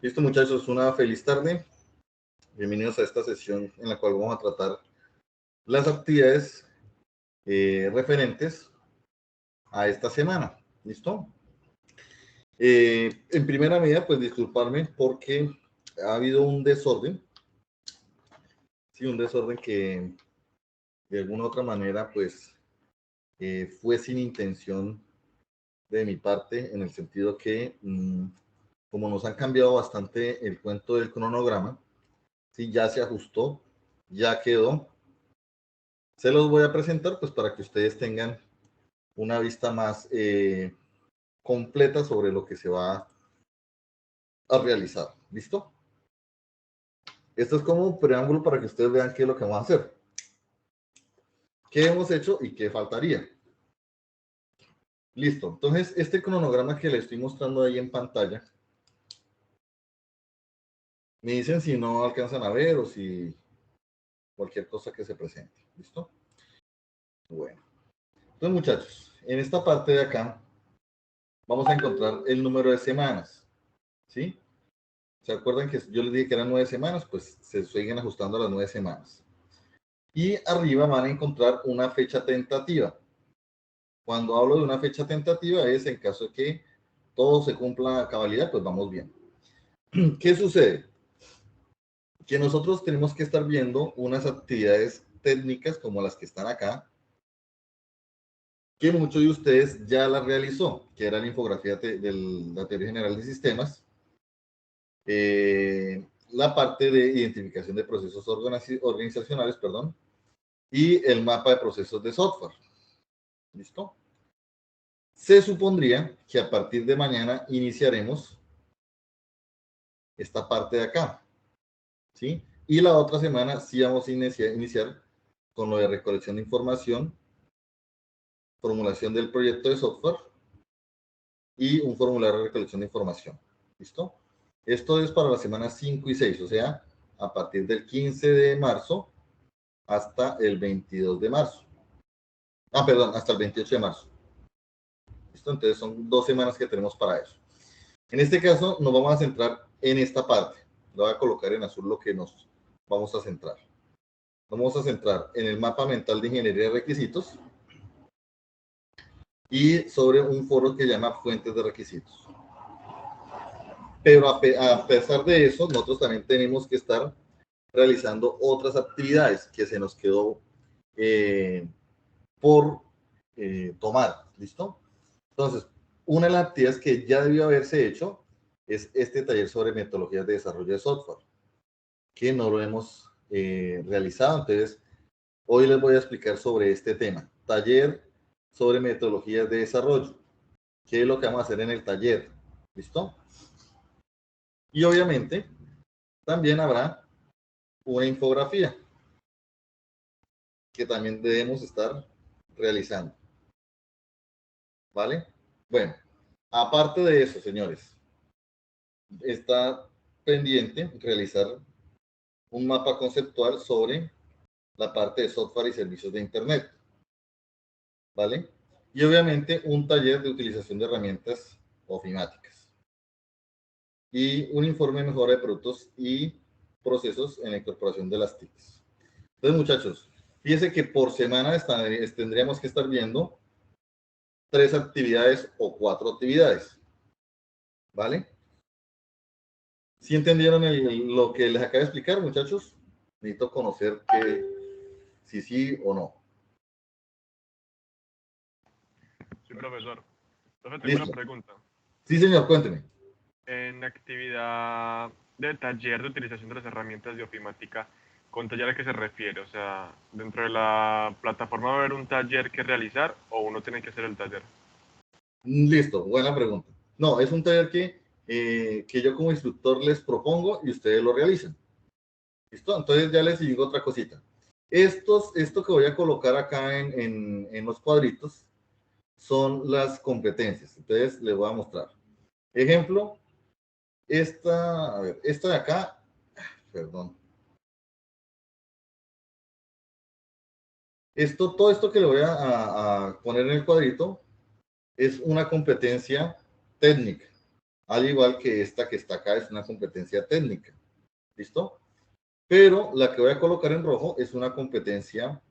Listo, muchachos, una feliz tarde. Bienvenidos a esta sesión en la cual vamos a tratar las actividades referentes a esta semana. ¿Listo? En primera medida, pues disculparme porque ha habido un desorden. Sí, un desorden que de alguna u otra manera, pues, fue sin intención de mi parte, en el sentido que, como nos han cambiado bastante el cuento del cronograma, sí, ya se ajustó, ya quedó. Se los voy a presentar pues para que ustedes tengan una vista más completa sobre lo que se va a realizar. ¿Listo? Esto es como un preámbulo para que ustedes vean qué es lo que vamos a hacer. ¿Qué hemos hecho y qué faltaría? Listo. Entonces, este cronograma que les estoy mostrando ahí en pantalla, me dicen si no alcanzan a ver o si cualquier cosa que se presente. ¿Listo? Bueno. Entonces, muchachos, en esta parte de acá vamos a encontrar el número de semanas. ¿Sí? ¿Se acuerdan que yo les dije que eran 9 semanas? Pues se siguen ajustando a las 9 semanas. Y arriba van a encontrar una fecha tentativa. Cuando hablo de una fecha tentativa es en caso de que todo se cumpla a cabalidad, pues vamos bien. ¿Qué sucede? Que nosotros tenemos que estar viendo unas actividades técnicas como las que están acá, que muchos de ustedes ya las realizó, que era la infografía de la teoría general de sistemas, la parte de identificación de procesos organizacionales, perdón, y el mapa de procesos de software. ¿Listo? Se supondría que a partir de mañana iniciaremos esta parte de acá, ¿sí? Y la otra semana sí vamos a iniciar con lo de recolección de información, formulación del proyecto de software y un formulario de recolección de información. ¿Listo? Esto es para las semanas 5 y 6, o sea, a partir del 15 de marzo hasta el 22 de marzo. Ah, perdón, hasta el 28 de marzo. ¿Listo? Entonces son 2 semanas que tenemos para eso. En este caso nos vamos a centrar en esta parte. Lo voy a colocar en azul lo que nos vamos a centrar. Vamos a centrar en el mapa mental de ingeniería de requisitos y sobre un foro que se llama fuentes de requisitos. Pero a pesar de eso, nosotros también tenemos que estar realizando otras actividades que se nos quedó por tomar. ¿Listo? Entonces, una de las actividades que ya debió haberse hecho es este taller sobre metodologías de desarrollo de software, que no lo hemos realizado. Entonces, hoy les voy a explicar sobre este tema. Taller sobre metodologías de desarrollo. ¿Qué es lo que vamos a hacer en el taller? ¿Listo? Y obviamente, también habrá una infografía que también debemos estar realizando. ¿Vale? Bueno, aparte de eso, señores, está pendiente realizar un mapa conceptual sobre la parte de software y servicios de Internet. ¿Vale? Y obviamente un taller de utilización de herramientas ofimáticas. Y un informe de mejora de productos y procesos en la incorporación de las TICs. Entonces, muchachos, fíjense que por semana tendríamos que estar viendo 3 actividades o 4 actividades. ¿Vale? ¿Sí entendieron lo que les acabo de explicar, muchachos? Necesito conocer que si sí o no. Sí, profesor. Entonces tengo una Listo. pregunta. Sí, señor, cuénteme. En actividad de taller de utilización de las herramientas de ofimática, ¿con taller a qué se refiere? O sea, dentro de la plataforma va a haber un taller que realizar o uno tiene que hacer el taller. Listo, buena pregunta. No, es un taller que yo como instructor les propongo y ustedes lo realizan. ¿Listo? Entonces ya les digo otra cosita. Esto que voy a colocar acá en los cuadritos son las competencias. Entonces les voy a mostrar. Ejemplo, a ver, esta de acá, perdón. Todo esto que le voy a poner en el cuadrito es una competencia técnica. al igual que esta que está acá es una competencia técnica. ¿Listo? Pero la que voy a colocar en rojo es una competencia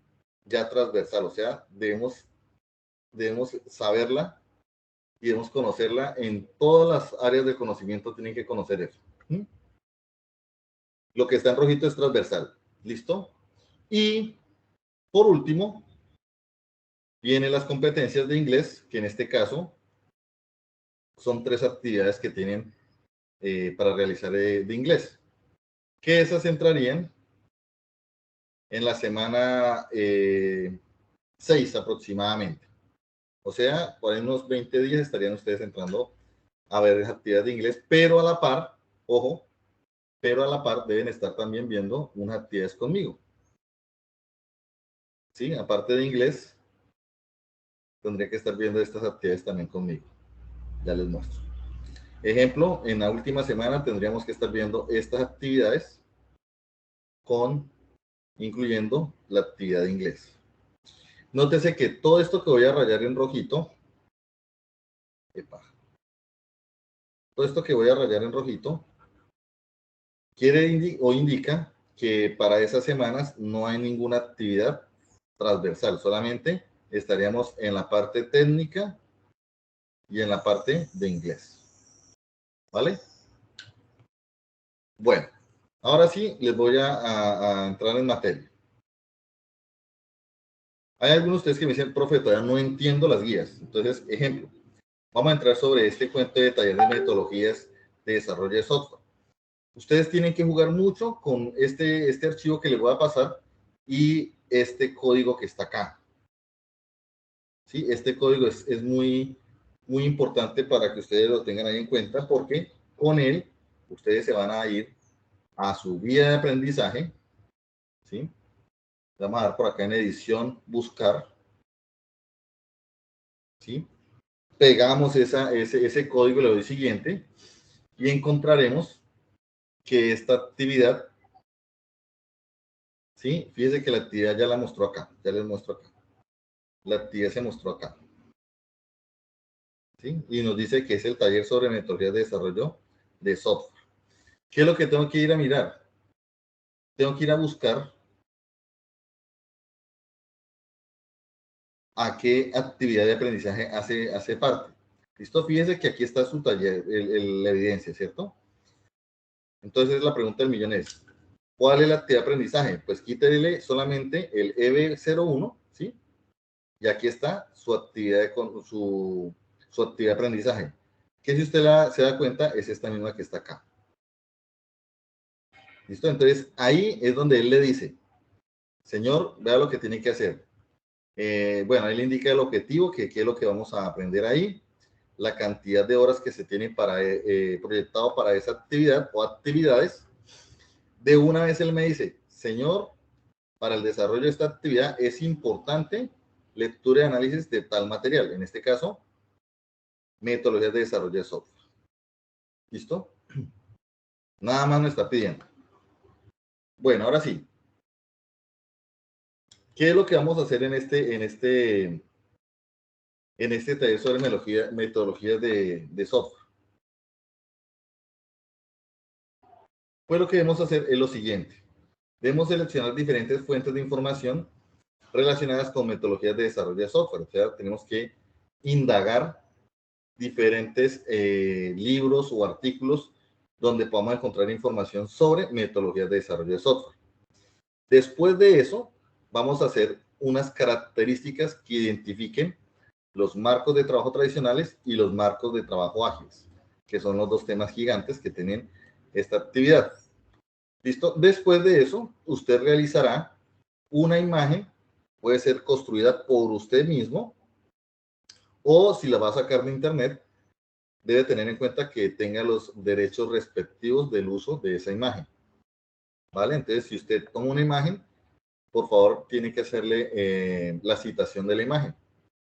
ya transversal, o sea, debemos saberla y debemos conocerla en todas las áreas de conocimiento, tienen que conocer eso. ¿Mm? Lo que está en rojito es transversal. ¿Listo? Y por último, vienen las competencias de inglés, que en este caso son 3 actividades que tienen para realizar de inglés, que esas entrarían en la semana 6 aproximadamente. O sea, por ahí unos 20 días estarían ustedes entrando a ver las actividades de inglés, pero a la par, ojo, pero a la par deben estar también viendo unas actividades conmigo. ¿Sí? Aparte de inglés, tendría que estar viendo estas actividades también conmigo. Ya les muestro. Ejemplo, en la última semana tendríamos que estar viendo estas actividades incluyendo la actividad de inglés. Nótese que todo esto que voy a rayar en rojito, todo esto que voy a rayar en rojito, quiere o indica que para esas semanas no hay ninguna actividad transversal, solamente estaríamos en la parte técnica y en la parte de inglés. ¿Vale? Bueno, ahora sí les voy a entrar en materia. Hay algunos de ustedes que me dicen, profe, todavía no entiendo las guías. Entonces, ejemplo, vamos a entrar sobre este cuento de taller de metodologías de desarrollo de software. Ustedes tienen que jugar mucho con este archivo que les voy a pasar y este código que está acá. ¿Sí? Este código es muy, muy importante para que ustedes lo tengan ahí en cuenta porque con él ustedes se van a ir a su guía de aprendizaje. ¿Sí? Vamos a dar por acá en edición, buscar. ¿Sí? Pegamos ese código, le doy siguiente y encontraremos que esta actividad, ¿sí? Fíjese que la actividad ya la mostró acá, ya les muestro acá. La actividad se mostró acá. ¿Sí? Y nos dice que es el taller sobre metodologías de desarrollo de software. ¿Qué es lo que tengo que ir a mirar? Tengo que ir a buscar a qué actividad de aprendizaje hace parte. ¿Listo? Fíjese que aquí está su taller, la evidencia, ¿cierto? Entonces la pregunta del millón es, ¿cuál es la actividad de aprendizaje? Pues quítele solamente el EB01, ¿sí? Y aquí está su actividad su actividad de aprendizaje. Que si usted se da cuenta, es esta misma que está acá. ¿Listo? Entonces, ahí es donde él le dice, señor, vea lo que tiene que hacer. Bueno, ahí le indica el objetivo, que qué es lo que vamos a aprender ahí, la cantidad de horas que se tiene proyectado para esa actividad o actividades. De una vez él me dice, señor, para el desarrollo de esta actividad es importante lectura y análisis de tal material. En este caso, metodologías de desarrollo de software. ¿Listo? Nada más me está pidiendo. Bueno, ahora sí. ¿Qué es lo que vamos a hacer en este taller sobre metodologías de software? Pues lo que debemos hacer es lo siguiente. Debemos seleccionar diferentes fuentes de información relacionadas con metodologías de desarrollo de software. O sea, tenemos que indagar diferentes libros o artículos donde podamos encontrar información sobre metodologías de desarrollo de software. Después de eso, vamos a hacer unas características que identifiquen los marcos de trabajo tradicionales y los marcos de trabajo ágiles, que son los dos temas gigantes que tienen esta actividad. ¿Listo? Después de eso, usted realizará una imagen, puede ser construida por usted mismo, o si la va a sacar de internet, debe tener en cuenta que tenga los derechos respectivos del uso de esa imagen. ¿Vale? Entonces, si usted toma una imagen, por favor, tiene que hacerle la citación de la imagen,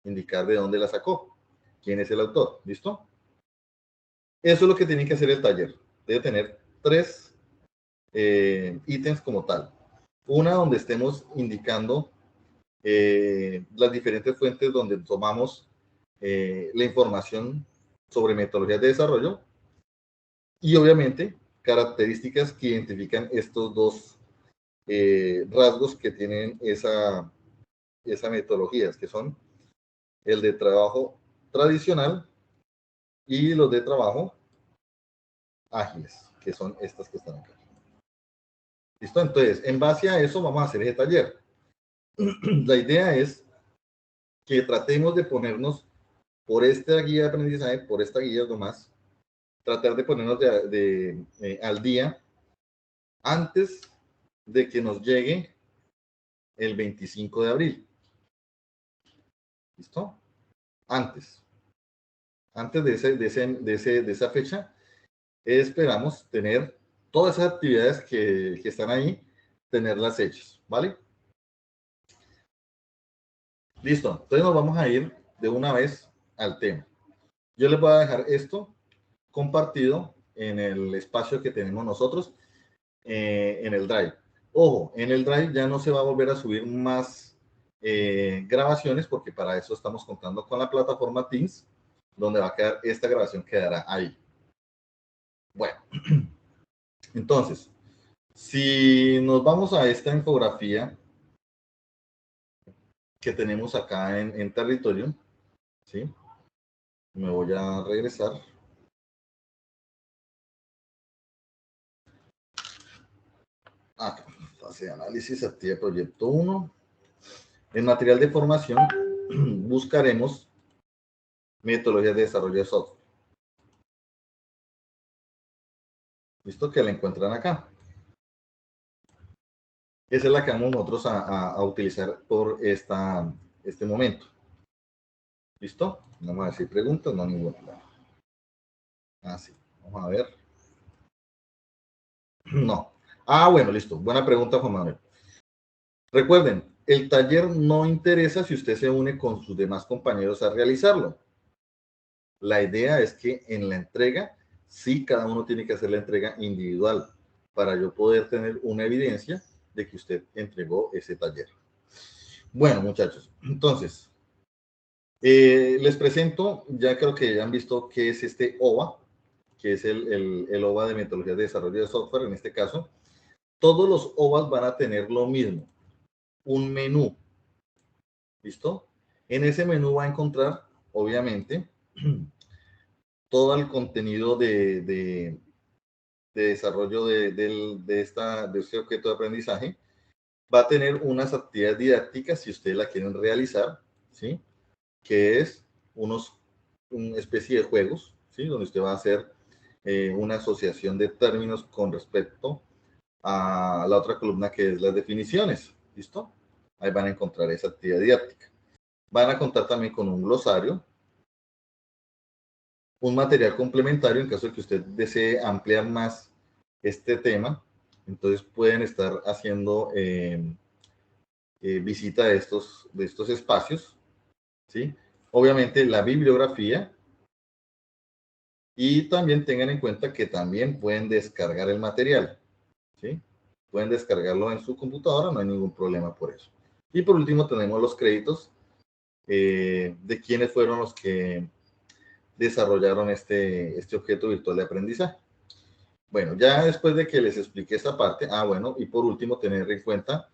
indicar de dónde la sacó, quién es el autor. ¿Listo? Eso es lo que tiene que hacer el taller. Debe tener 3 ítems como tal. Una donde estemos indicando las diferentes fuentes donde tomamos la información sobre metodologías de desarrollo. y obviamente características que identifican estos dos rasgos que tienen esa metodologías, que son el de trabajo tradicional y los de trabajo ágiles, que son estas que están acá. ¿Listo? Entonces, en base a eso vamos a hacer ese taller. La idea es que tratemos de ponernos por esta guía de aprendizaje, por esta guía nomás, tratar de ponernos al día antes de que nos llegue el 25 de abril. ¿Listo? Antes de esa fecha, esperamos tener todas esas actividades que están ahí, tenerlas hechas, ¿vale? Listo, entonces nos vamos a ir de una vez al tema. Yo les voy a dejar esto compartido en el espacio que tenemos nosotros en el Drive. Ojo, en el Drive ya no se va a volver a subir más grabaciones porque para eso estamos contando con la plataforma Teams, donde va a quedar esta grabación, quedará ahí. Bueno, entonces, si nos vamos a esta infografía que tenemos acá en territorio, ¿sí? Me voy a regresar. Acá, fase de análisis, actividad proyecto 1. En material de formación buscaremos metodologías de desarrollo de software. ¿Listo? Que la encuentran acá. Esa es la que vamos nosotros a utilizar por este momento. ¿Listo? Vamos a ver si hay preguntas. No, ninguna. Ah, sí. Vamos a ver. No. Ah, bueno, listo. Buena pregunta, Juan Manuel. Recuerden, el taller no interesa si usted se une con sus demás compañeros a realizarlo. La idea es que en la entrega, sí, cada uno tiene que hacer la entrega individual para yo poder tener una evidencia de que usted entregó ese taller. Bueno, muchachos, entonces, les presento, ya creo que ya han visto qué es este OVA, que es el OVA de metodología de desarrollo de software en este caso. Todos los OVAs van a tener lo mismo, un menú. ¿Listo? En ese menú va a encontrar, obviamente, todo el contenido de desarrollo de este objeto de aprendizaje. Va a tener unas actividades didácticas si ustedes la quieren realizar, ¿sí? Que es una especie de juegos, ¿sí? Donde usted va a hacer una asociación de términos con respecto a la otra columna que es las definiciones, ¿listo? Ahí van a encontrar esa actividad didáctica. Van a contar también con un glosario, un material complementario en caso de que usted desee ampliar más este tema. Entonces pueden estar haciendo visita de estos espacios, ¿sí? Obviamente la bibliografía, y también tengan en cuenta que también pueden descargar el material, ¿sí? Pueden descargarlo en su computadora, no hay ningún problema por eso. Y por último tenemos los créditos de quiénes fueron los que desarrollaron este objeto virtual de aprendizaje. Bueno, ya después de que les expliqué esta parte, bueno, y por último tener en cuenta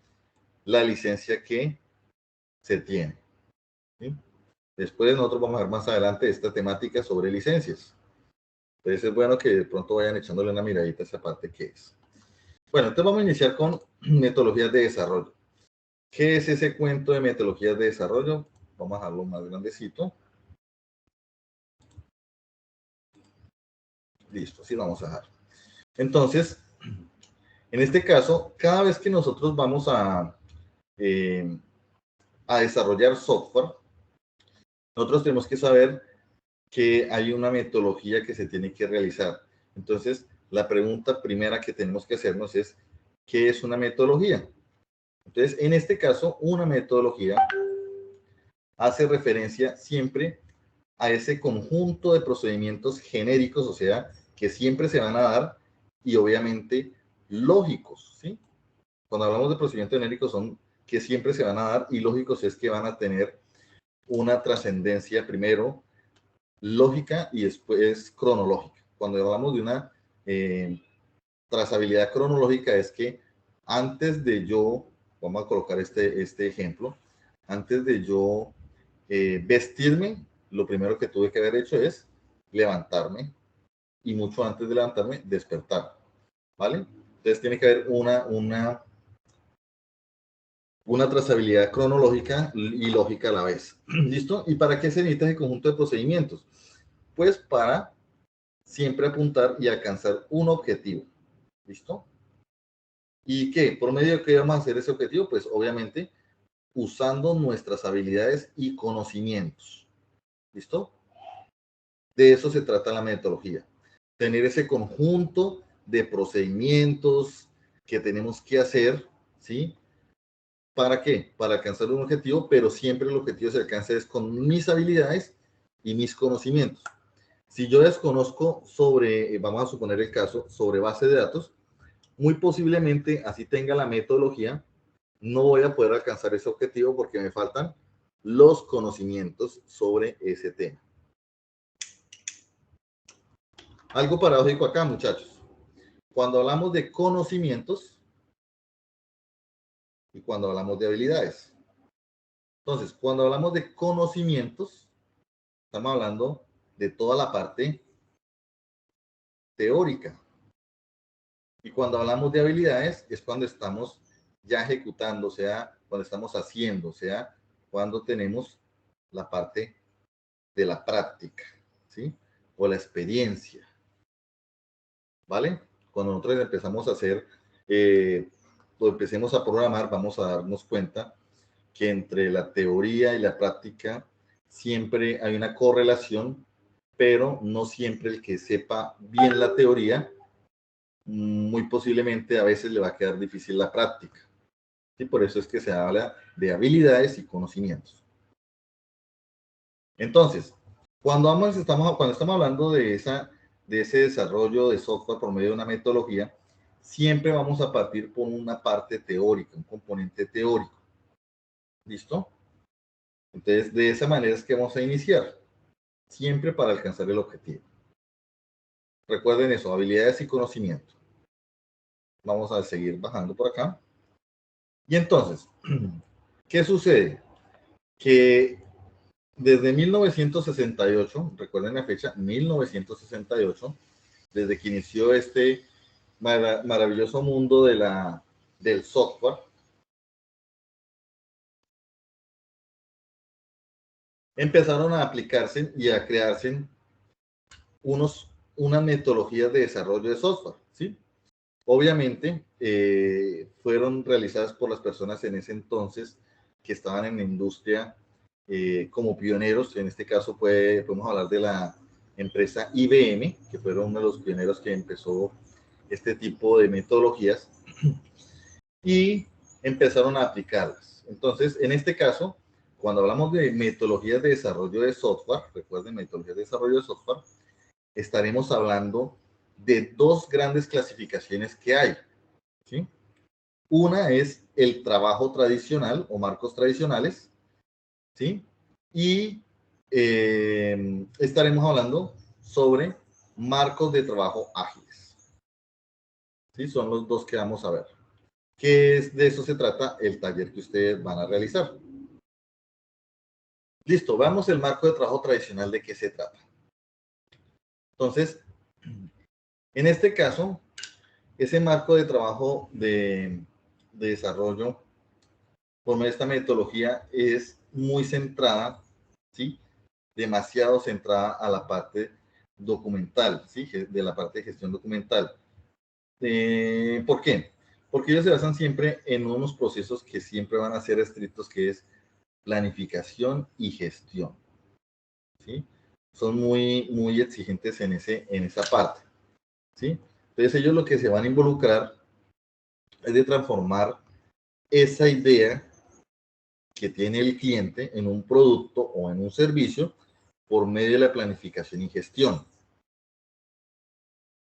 la licencia que se tiene, ¿sí? Después nosotros vamos a ver más adelante esta temática sobre licencias. Entonces es bueno que de pronto vayan echándole una miradita a esa parte que es. Bueno, entonces vamos a iniciar con metodologías de desarrollo. ¿Qué es ese cuento de metodologías de desarrollo? Vamos a dejarlo más grandecito. Listo, así lo vamos a dejar. Entonces, en este caso, cada vez que nosotros vamos a desarrollar software, nosotros tenemos que saber que hay una metodología que se tiene que realizar. Entonces, la pregunta primera que tenemos que hacernos es, ¿qué es una metodología? Entonces, en este caso, una metodología hace referencia siempre a ese conjunto de procedimientos genéricos, o sea, que siempre se van a dar y obviamente lógicos, ¿sí? Cuando hablamos de procedimientos genéricos son que siempre se van a dar y lógicos es que van a tener una trascendencia primero lógica y después cronológica. Cuando hablamos de una trazabilidad cronológica es que antes de yo, vamos a colocar este ejemplo, antes de yo vestirme, lo primero que tuve que haber hecho es levantarme y mucho antes de levantarme, despertar, ¿vale? Entonces tiene que haber una trazabilidad cronológica y lógica a la vez. ¿Listo? ¿Y para qué se necesita ese conjunto de procedimientos? Pues para siempre apuntar y alcanzar un objetivo. ¿Listo? ¿Y qué? ¿Por medio de qué vamos a hacer ese objetivo? Pues obviamente usando nuestras habilidades y conocimientos. ¿Listo? De eso se trata la metodología. Tener ese conjunto de procedimientos que tenemos que hacer, ¿sí? ¿Para qué? Para alcanzar un objetivo, pero siempre el objetivo se alcanza es con mis habilidades y mis conocimientos. Si yo desconozco sobre, vamos a suponer el caso, sobre base de datos, muy posiblemente, así tenga la metodología, no voy a poder alcanzar ese objetivo porque me faltan los conocimientos sobre ese tema. Algo paradójico acá, muchachos. Cuando hablamos de conocimientos y cuando hablamos de habilidades. Entonces, cuando hablamos de conocimientos, estamos hablando de toda la parte teórica. Y cuando hablamos de habilidades, es cuando estamos ya ejecutando, o sea, cuando estamos haciendo, o sea, cuando tenemos la parte de la práctica, ¿sí? O la experiencia, ¿vale? Cuando nosotros empezamos a hacer, o empecemos a programar, vamos a darnos cuenta que entre la teoría y la práctica siempre hay una correlación, pero no siempre el que sepa bien la teoría, muy posiblemente a veces le va a quedar difícil la práctica. Y por eso es que se habla de habilidades y conocimientos. Entonces, cuando estamos hablando de ese desarrollo de software por medio de una metodología, siempre vamos a partir por una parte teórica, un componente teórico. ¿Listo? Entonces, de esa manera es que vamos a iniciar, siempre para alcanzar el objetivo. Recuerden eso, habilidades y conocimiento. Vamos a seguir bajando por acá. Y entonces, ¿qué sucede? Que desde 1968, recuerden la fecha, 1968, desde que inició este maravilloso mundo del software, empezaron a aplicarse y a crearse unas metodologías de desarrollo de software, ¿sí? Obviamente, fueron realizadas por las personas en ese entonces que estaban en la industria como pioneros. En este caso podemos hablar de la empresa IBM, que fueron uno de los pioneros que empezó este tipo de metodologías y empezaron a aplicarlas. Entonces, en este caso, cuando hablamos de metodologías de desarrollo de software, recuerden, metodologías de desarrollo de software, estaremos hablando de dos grandes clasificaciones que hay, ¿sí? Una es el trabajo tradicional o marcos tradicionales, ¿sí? Y estaremos hablando sobre marcos de trabajo ágiles, ¿sí? Son los dos que vamos a ver. De eso se trata el taller que ustedes van a realizar. Listo, veamos el marco de trabajo tradicional, de qué se trata. Entonces, en este caso, ese marco de trabajo de desarrollo por medio de esta metodología es muy centrada, ¿sí? Demasiado centrada a la parte documental, ¿sí? De la parte de gestión documental. ¿Por qué? Porque ellos se basan siempre en unos procesos que siempre van a ser estrictos, que es planificación y gestión, ¿sí? Son muy exigentes en esa parte, ¿sí? Entonces ellos lo que se van a involucrar es de transformar esa idea que tiene el cliente en un producto o en un servicio por medio de la planificación y gestión.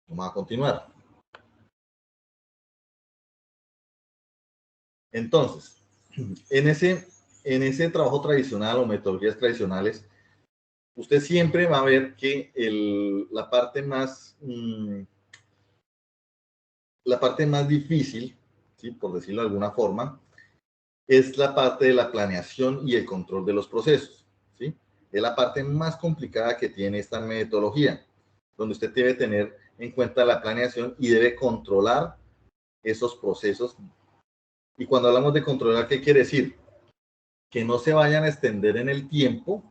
Vamos a continuar. Entonces, en ese trabajo tradicional o metodologías tradicionales, usted siempre va a ver que la parte más la parte más difícil, ¿sí? Por decirlo de alguna forma, es la parte de la planeación y el control de los procesos, ¿sí? Es la parte más complicada que tiene esta metodología, donde usted debe tener en cuenta la planeación y debe controlar esos procesos. Y cuando hablamos de controlar, ¿qué quiere decir? Que no se vayan a extender en el tiempo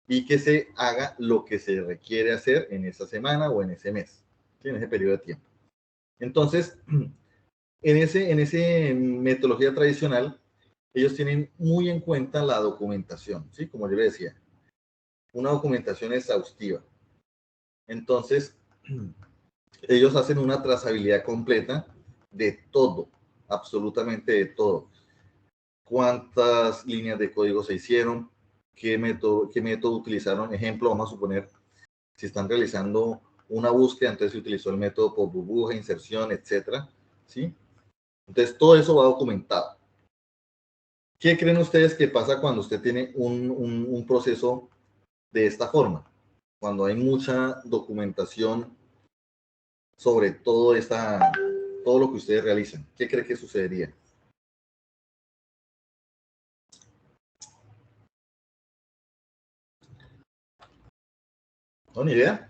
y que se haga lo que se requiere hacer en esa semana o en ese mes, ¿sí? En ese periodo de tiempo. Entonces, en ese metodología tradicional, ellos tienen muy en cuenta la documentación, ¿sí? Como yo le decía, una documentación exhaustiva. Entonces, ellos hacen una trazabilidad completa de todo, absolutamente de todo. Cuántas líneas de código se hicieron, qué método utilizaron. Ejemplo, vamos a suponer, si están realizando una búsqueda, entonces se utilizó el método por burbuja, inserción, etcétera, ¿sí? Entonces, todo eso va documentado. ¿Qué creen ustedes que pasa cuando usted tiene un proceso de esta forma? Cuando hay mucha documentación sobre todo lo que ustedes realizan. ¿Qué cree que sucedería? ¿No? ¿Ni idea?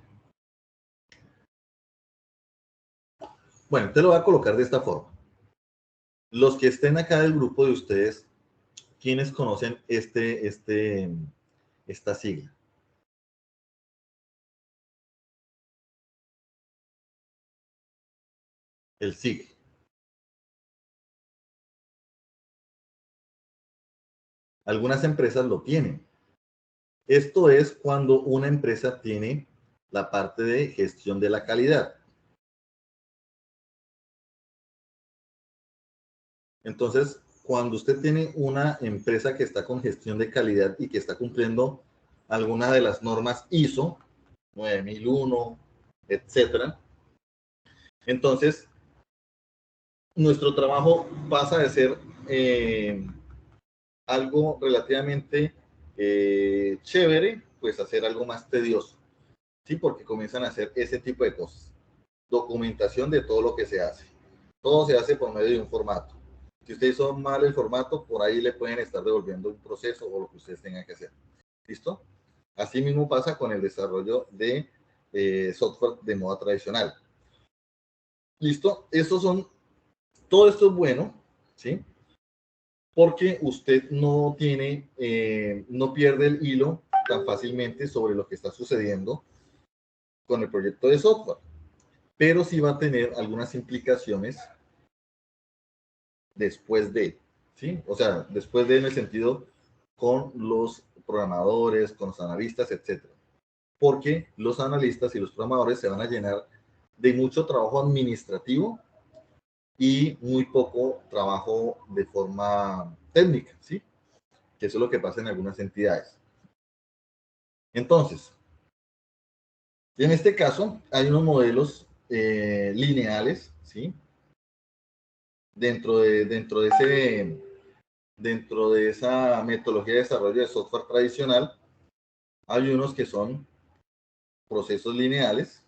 Bueno, te lo voy a colocar de esta forma. Los que estén acá del grupo de ustedes, ¿quiénes conocen esta sigla? El SIG. Algunas empresas lo tienen. Esto es cuando una empresa tiene la parte de gestión de la calidad. Entonces, cuando usted tiene una empresa que está con gestión de calidad y que está cumpliendo alguna de las normas ISO 9001, etcétera, entonces nuestro trabajo pasa de ser algo relativamente chévere, pues a ser algo más tedioso, ¿sí? Porque comienzan a hacer ese tipo de cosas. Documentación de todo lo que se hace. Todo se hace por medio de un formato. Si usted hizo mal el formato, por ahí le pueden estar devolviendo un proceso o lo que ustedes tengan que hacer. ¿Listo? Así mismo pasa con el desarrollo de software de moda tradicional. ¿Listo? Todo esto es bueno, ¿sí? Porque usted no no pierde el hilo tan fácilmente sobre lo que está sucediendo con el proyecto de software, pero sí va a tener algunas implicaciones después de, ¿sí? O sea, después de en el sentido con los programadores, con los analistas, etcétera. Porque los analistas y los programadores se van a llenar de mucho trabajo administrativo y muy poco trabajo de forma técnica, ¿sí? Que eso es lo que pasa en algunas entidades. Entonces, en este caso, hay unos modelos lineales, ¿sí? Dentro de esa metodología de desarrollo de software tradicional, hay unos que son procesos lineales,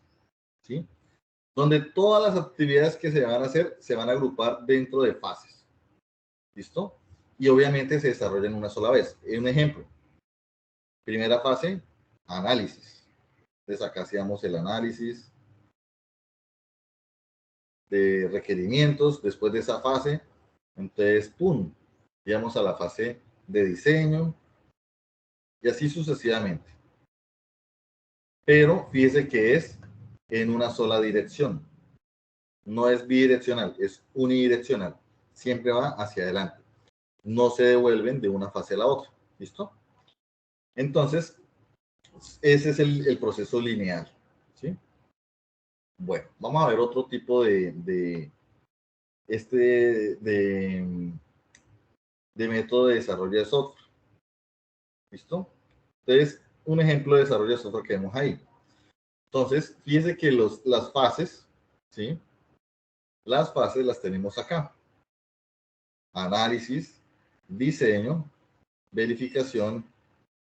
¿sí? Donde todas las actividades que se van a hacer se van a agrupar dentro de fases, ¿listo? Y obviamente se desarrollan una sola vez. Un ejemplo, primera fase, análisis. Entonces acá hacíamos el análisis de requerimientos. Después de esa fase, entonces, ¡pum!, llegamos a la fase de diseño y así sucesivamente. Pero fíjese que es en una sola dirección. No es bidireccional, es unidireccional. Siempre va hacia adelante. No se devuelven de una fase a la otra. ¿Listo? Entonces, ese es el proceso lineal. ¿Sí? Bueno, vamos a ver otro tipo de método de desarrollo de software. ¿Listo? Entonces, un ejemplo de desarrollo de software que vemos ahí. Entonces, fíjense que las fases, ¿sí? Las fases las tenemos acá. Análisis, diseño, verificación,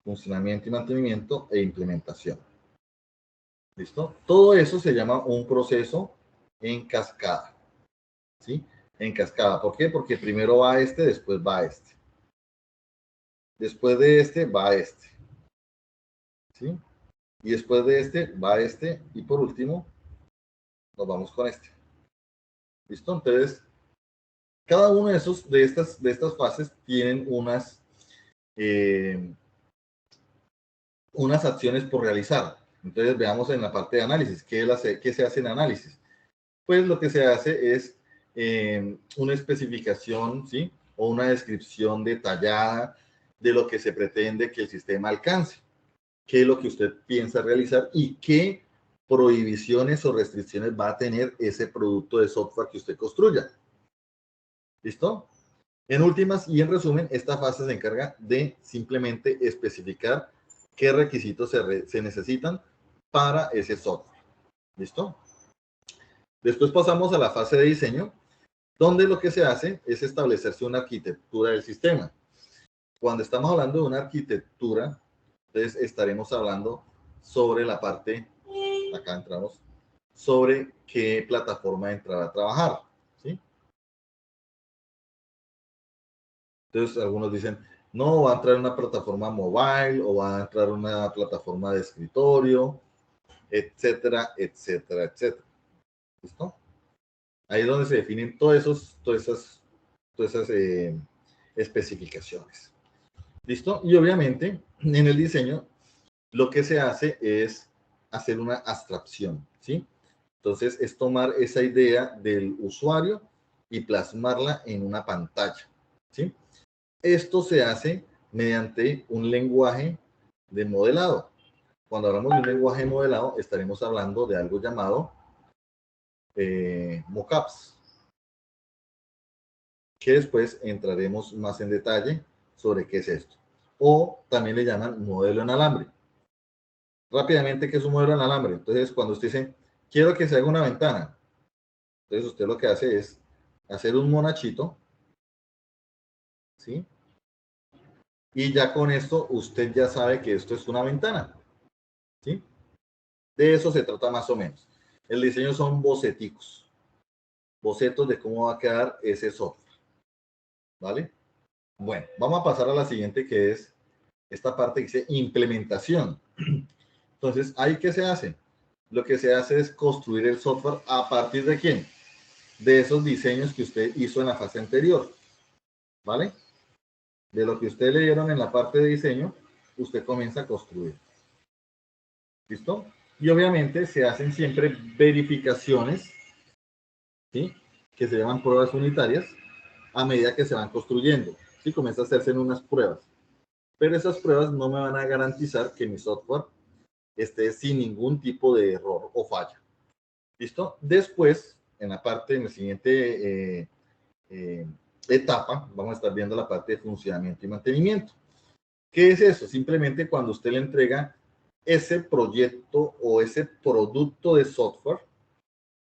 funcionamiento y mantenimiento e implementación. ¿Listo? Todo eso se llama un proceso en cascada. ¿sí? En cascada. ¿Por qué? Porque primero va este, después va este. Después de este va este, ¿sí? Y después de este va este, y por último nos vamos con este. ¿Listo? Entonces, cada uno de estas fases tienen unas acciones por realizar. Entonces, veamos en la parte de análisis. ¿Qué se hace en análisis? Pues lo que se hace es una especificación, ¿sí? O una descripción detallada de lo que se pretende que el sistema alcance. ¿Qué es lo que usted piensa realizar y qué prohibiciones o restricciones va a tener ese producto de software que usted construya? ¿Listo? En últimas y en resumen, esta fase se encarga de simplemente especificar qué requisitos se necesitan para ese software. ¿Listo? Después pasamos a la fase de diseño, donde lo que se hace es establecerse una arquitectura del sistema. Cuando estamos hablando de una arquitectura, entonces estaremos hablando sobre la parte, acá entramos, sobre qué plataforma entrar a trabajar, ¿sí? Entonces algunos dicen, no, va a entrar una plataforma mobile o va a entrar una plataforma de escritorio, etcétera, etcétera, etcétera. ¿Listo? Ahí es donde se definen todas esas especificaciones. ¿Listo? Y obviamente en el diseño lo que se hace es hacer una abstracción, ¿sí? Entonces es tomar esa idea del usuario y plasmarla en una pantalla, ¿sí? Esto se hace mediante un lenguaje de modelado. Cuando hablamos de un lenguaje de modelado, estaremos hablando de algo llamado mockups, que después entraremos más en detalle sobre qué es esto. O también le llaman modelo en alambre. Rápidamente, ¿qué es un modelo en alambre? Entonces, cuando usted dice, quiero que se haga una ventana, entonces usted lo que hace es hacer un monachito, ¿sí? Y ya con esto usted ya sabe que esto es una ventana, ¿sí? De eso se trata más o menos. El diseño son boceticos, bocetos de cómo va a quedar ese software, ¿vale? Bueno, vamos a pasar a la siguiente, que es esta parte que dice implementación. Entonces, ¿ahí qué se hace? Lo que se hace es construir el software a partir de quién? De esos diseños que usted hizo en la fase anterior, ¿vale? De lo que usted le dieron en la parte de diseño, usted comienza a construir. ¿Listo? Y obviamente se hacen siempre verificaciones, ¿sí? Que se llaman pruebas unitarias, a medida que se van construyendo. ¿Sí? Comienza a hacerse en unas pruebas. Pero esas pruebas no me van a garantizar que mi software esté sin ningún tipo de error o falla. ¿Listo? Después, en la siguiente etapa, vamos a estar viendo la parte de funcionamiento y mantenimiento. ¿Qué es eso? Simplemente cuando usted le entrega ese proyecto o ese producto de software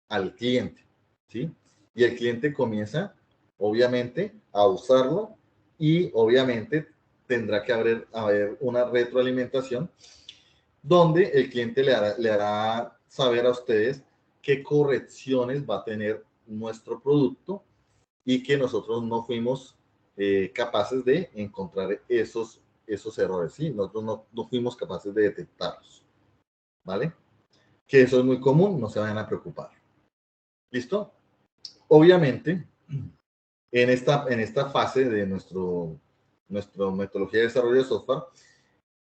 al cliente, ¿sí? Y el cliente comienza, obviamente, a usarlo y obviamente tendrá que haber una retroalimentación donde el cliente le hará saber a ustedes qué correcciones va a tener nuestro producto y que nosotros no fuimos capaces de encontrar esos errores, ¿sí? Nosotros no fuimos capaces de detectarlos, ¿vale? Que eso es muy común, no se vayan a preocupar. ¿Listo? Obviamente, en esta fase de nuestra metodología de desarrollo de software,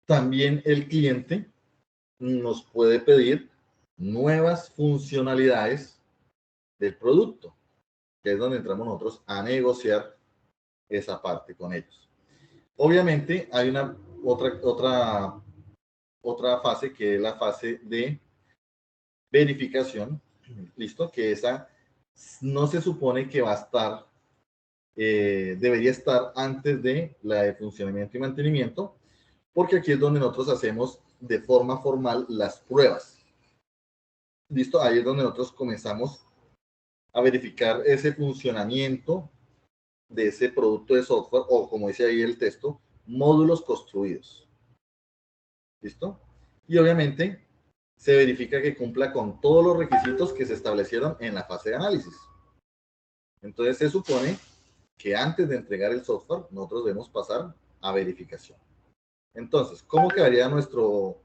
también el cliente nos puede pedir nuevas funcionalidades del producto, que es donde entramos nosotros a negociar esa parte con ellos. Obviamente hay una otra fase que es la fase de verificación, listo, que esa no se supone que va a estar, debería estar antes de la de funcionamiento y mantenimiento, porque aquí es donde nosotros hacemos de forma formal las pruebas. Listo, ahí es donde nosotros comenzamos a verificar ese funcionamiento de ese producto de software o, como dice ahí el texto, módulos construidos. ¿Listo? Y obviamente se verifica que cumpla con todos los requisitos que se establecieron en la fase de análisis. Entonces se supone que antes de entregar el software, nosotros debemos pasar a verificación. Entonces, ¿cómo quedaría nuestro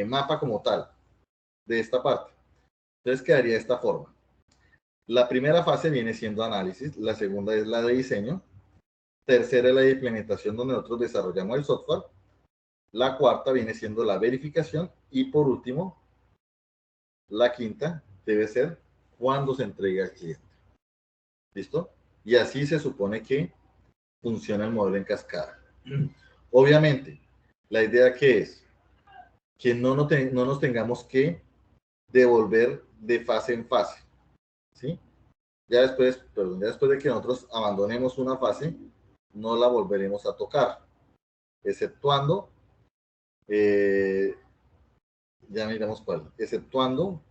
mapa como tal de esta parte? Entonces quedaría de esta forma. La primera fase viene siendo análisis, la segunda es la de diseño, tercera es la de implementación donde nosotros desarrollamos el software, la cuarta viene siendo la verificación y por último, la quinta debe ser cuando se entrega al cliente. ¿Listo? Y así se supone que funciona el modelo en cascada. Obviamente, la idea que es que no nos tengamos que devolver de fase en fase, ¿sí? Ya después de que nosotros abandonemos una fase, no la volveremos a tocar, exceptuando, ya miramos cuál, exceptuando,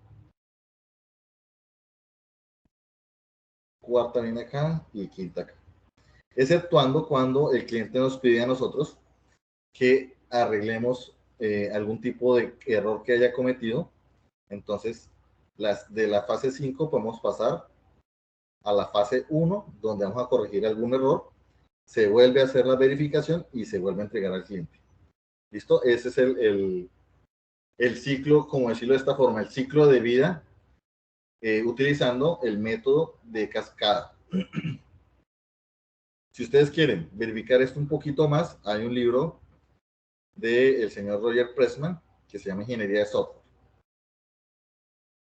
cuarta viene acá y quinta acá, exceptuando cuando el cliente nos pide a nosotros que arreglemos algún tipo de error que haya cometido. Entonces, de la fase 5 podemos pasar a la fase 1, donde vamos a corregir algún error, se vuelve a hacer la verificación y se vuelve a entregar al cliente. ¿Listo? Ese es el ciclo, como decirlo de esta forma, el ciclo de vida utilizando el método de cascada. Si ustedes quieren verificar esto un poquito más, hay un libro del señor Roger Pressman que se llama Ingeniería de Software.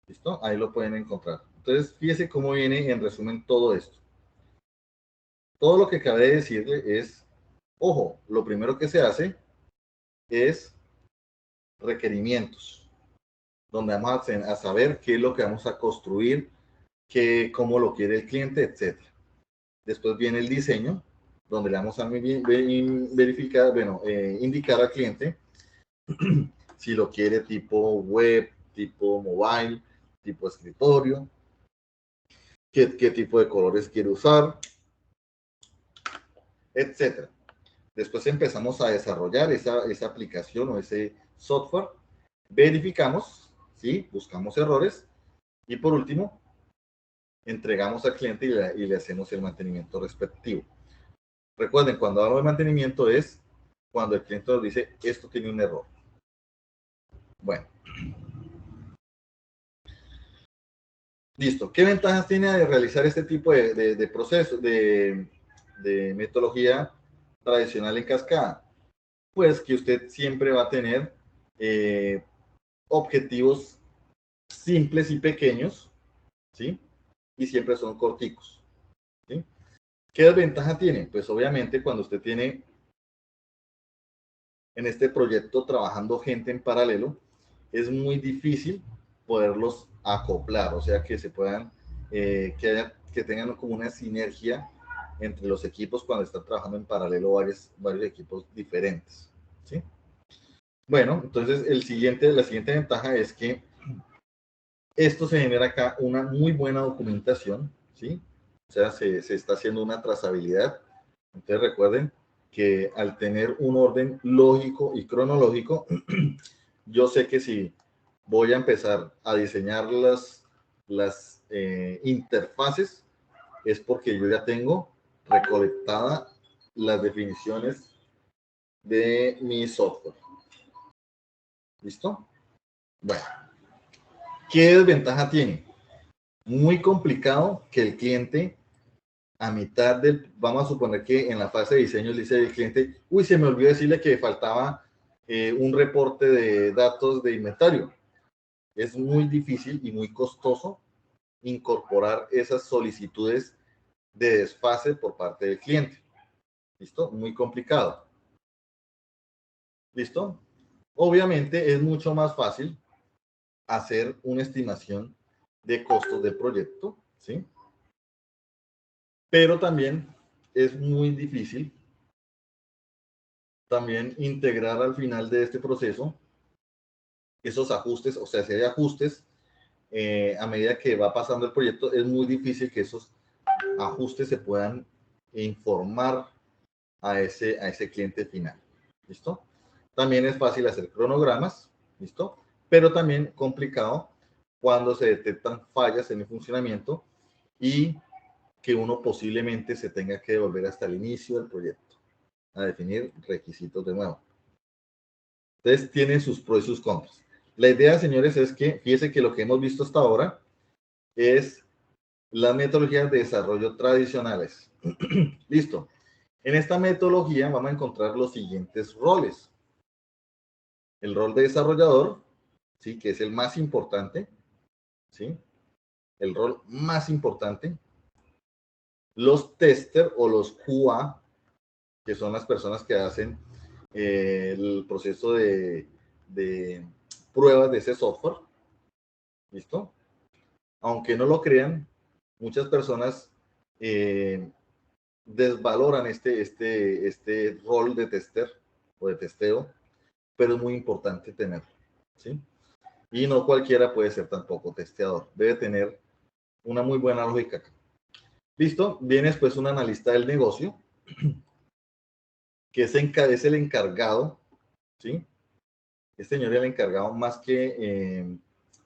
¿Listo? Ahí lo pueden encontrar. Entonces, fíjese cómo viene en resumen todo esto. Todo lo que acabé de decirle es, ojo, lo primero que se hace es requerimientos, donde vamos a saber qué es lo que vamos a construir, cómo lo quiere el cliente, etc. Después viene el diseño, donde le vamos a verificar, bueno, indicar al cliente si lo quiere tipo web, tipo mobile, tipo escritorio, qué tipo de colores quiere usar, etc. Después empezamos a desarrollar esa aplicación o ese software, verificamos, ¿sí? Buscamos errores y por último, entregamos al cliente y le hacemos el mantenimiento respectivo. Recuerden, cuando hablo de mantenimiento es cuando el cliente nos dice, esto tiene un error. Bueno. Listo. ¿Qué ventajas tiene de realizar este tipo de proceso, de metodología tradicional en cascada? Pues que usted siempre va a tener objetivos simples y pequeños, ¿sí? Y siempre son corticos, ¿sí? ¿Qué desventaja tiene? Pues obviamente cuando usted tiene en este proyecto trabajando gente en paralelo, es muy difícil poderlos acoplar, o sea, que se puedan, que tengan como una sinergia entre los equipos cuando están trabajando en paralelo varios equipos diferentes, ¿sí? Bueno, entonces la siguiente ventaja es que esto se genera acá una muy buena documentación, ¿sí? O sea, se está haciendo una trazabilidad. Entonces recuerden que al tener un orden lógico y cronológico, yo sé que si voy a empezar a diseñar las interfaces, es porque yo ya tengo recolectada las definiciones de mi software. ¿Listo? Bueno, ¿qué desventaja tiene? Muy complicado que el cliente a mitad del, vamos a suponer que en la fase de diseño le dice al cliente, uy, se me olvidó decirle que faltaba un reporte de datos de inventario. Es muy difícil y muy costoso incorporar esas solicitudes de desfase por parte del cliente. ¿Listo? Muy complicado. ¿Listo? Obviamente es mucho más fácil hacer una estimación de costos del proyecto, ¿sí? Pero también es muy difícil también integrar al final de este proceso esos ajustes, o sea, si hay ajustes a medida que va pasando el proyecto, es muy difícil que esos ajustes se puedan informar a ese cliente final. ¿Listo? También es fácil hacer cronogramas, ¿listo? Pero también complicado cuando se detectan fallas en el funcionamiento y que uno posiblemente se tenga que devolver hasta el inicio del proyecto a definir requisitos de nuevo. Entonces, tiene sus pros y sus contras. La idea, señores, es que, fíjense que lo que hemos visto hasta ahora es las metodologías de desarrollo tradicionales. Listo. En esta metodología vamos a encontrar los siguientes roles. El rol de desarrollador, ¿sí? Que es el más importante, ¿sí? El rol más importante. Los tester o los QA, que son las personas que hacen el proceso de pruebas de ese software. ¿Listo? Aunque no lo crean, muchas personas desvaloran este rol de tester o de testeo, pero es muy importante tenerlo, ¿sí? Y no cualquiera puede ser tampoco testeador. Debe tener una muy buena lógica. Listo, viene después un analista del negocio, que es el encargado, ¿sí? Este señor es el encargado más de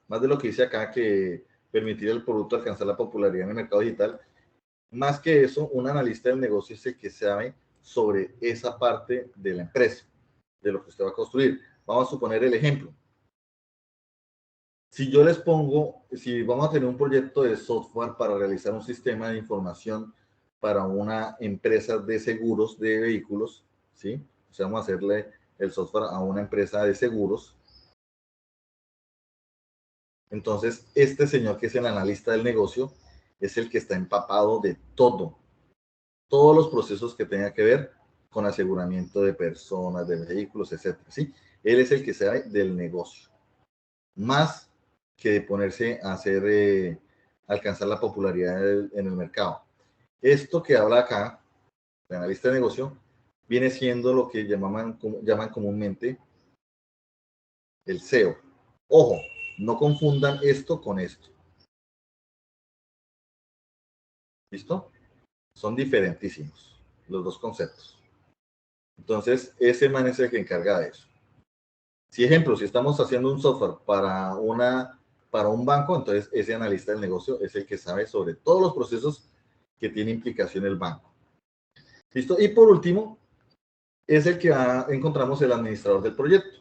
lo que dice acá, que permitir al producto alcanzar la popularidad en el mercado digital. Más que eso, un analista del negocio es el que sabe sobre esa parte de la empresa, de lo que usted va a construir. Vamos a suponer el ejemplo. Si yo les pongo, si vamos a tener un proyecto de software para realizar un sistema de información para una empresa de seguros de vehículos, ¿sí? O sea, vamos a hacerle el software a una empresa de seguros. Entonces, este señor que es el analista del negocio es el que está empapado de todo, todos los procesos que tenga que ver con aseguramiento de personas, de vehículos, etcétera, ¿sí? Él es el que sabe del negocio, más que de ponerse a hacer, alcanzar la popularidad en el mercado. Esto que habla acá, el analista de negocio, viene siendo lo que llaman comúnmente el SEO. Ojo, no confundan esto con esto. ¿Listo? Son diferentísimos los dos conceptos. Entonces, ese man es el que encarga de eso. Si ejemplo, si estamos haciendo un software para un banco, entonces ese analista del negocio es el que sabe sobre todos los procesos que tiene implicación el banco. ¿Listo? Y por último, es el que encontramos el administrador del proyecto.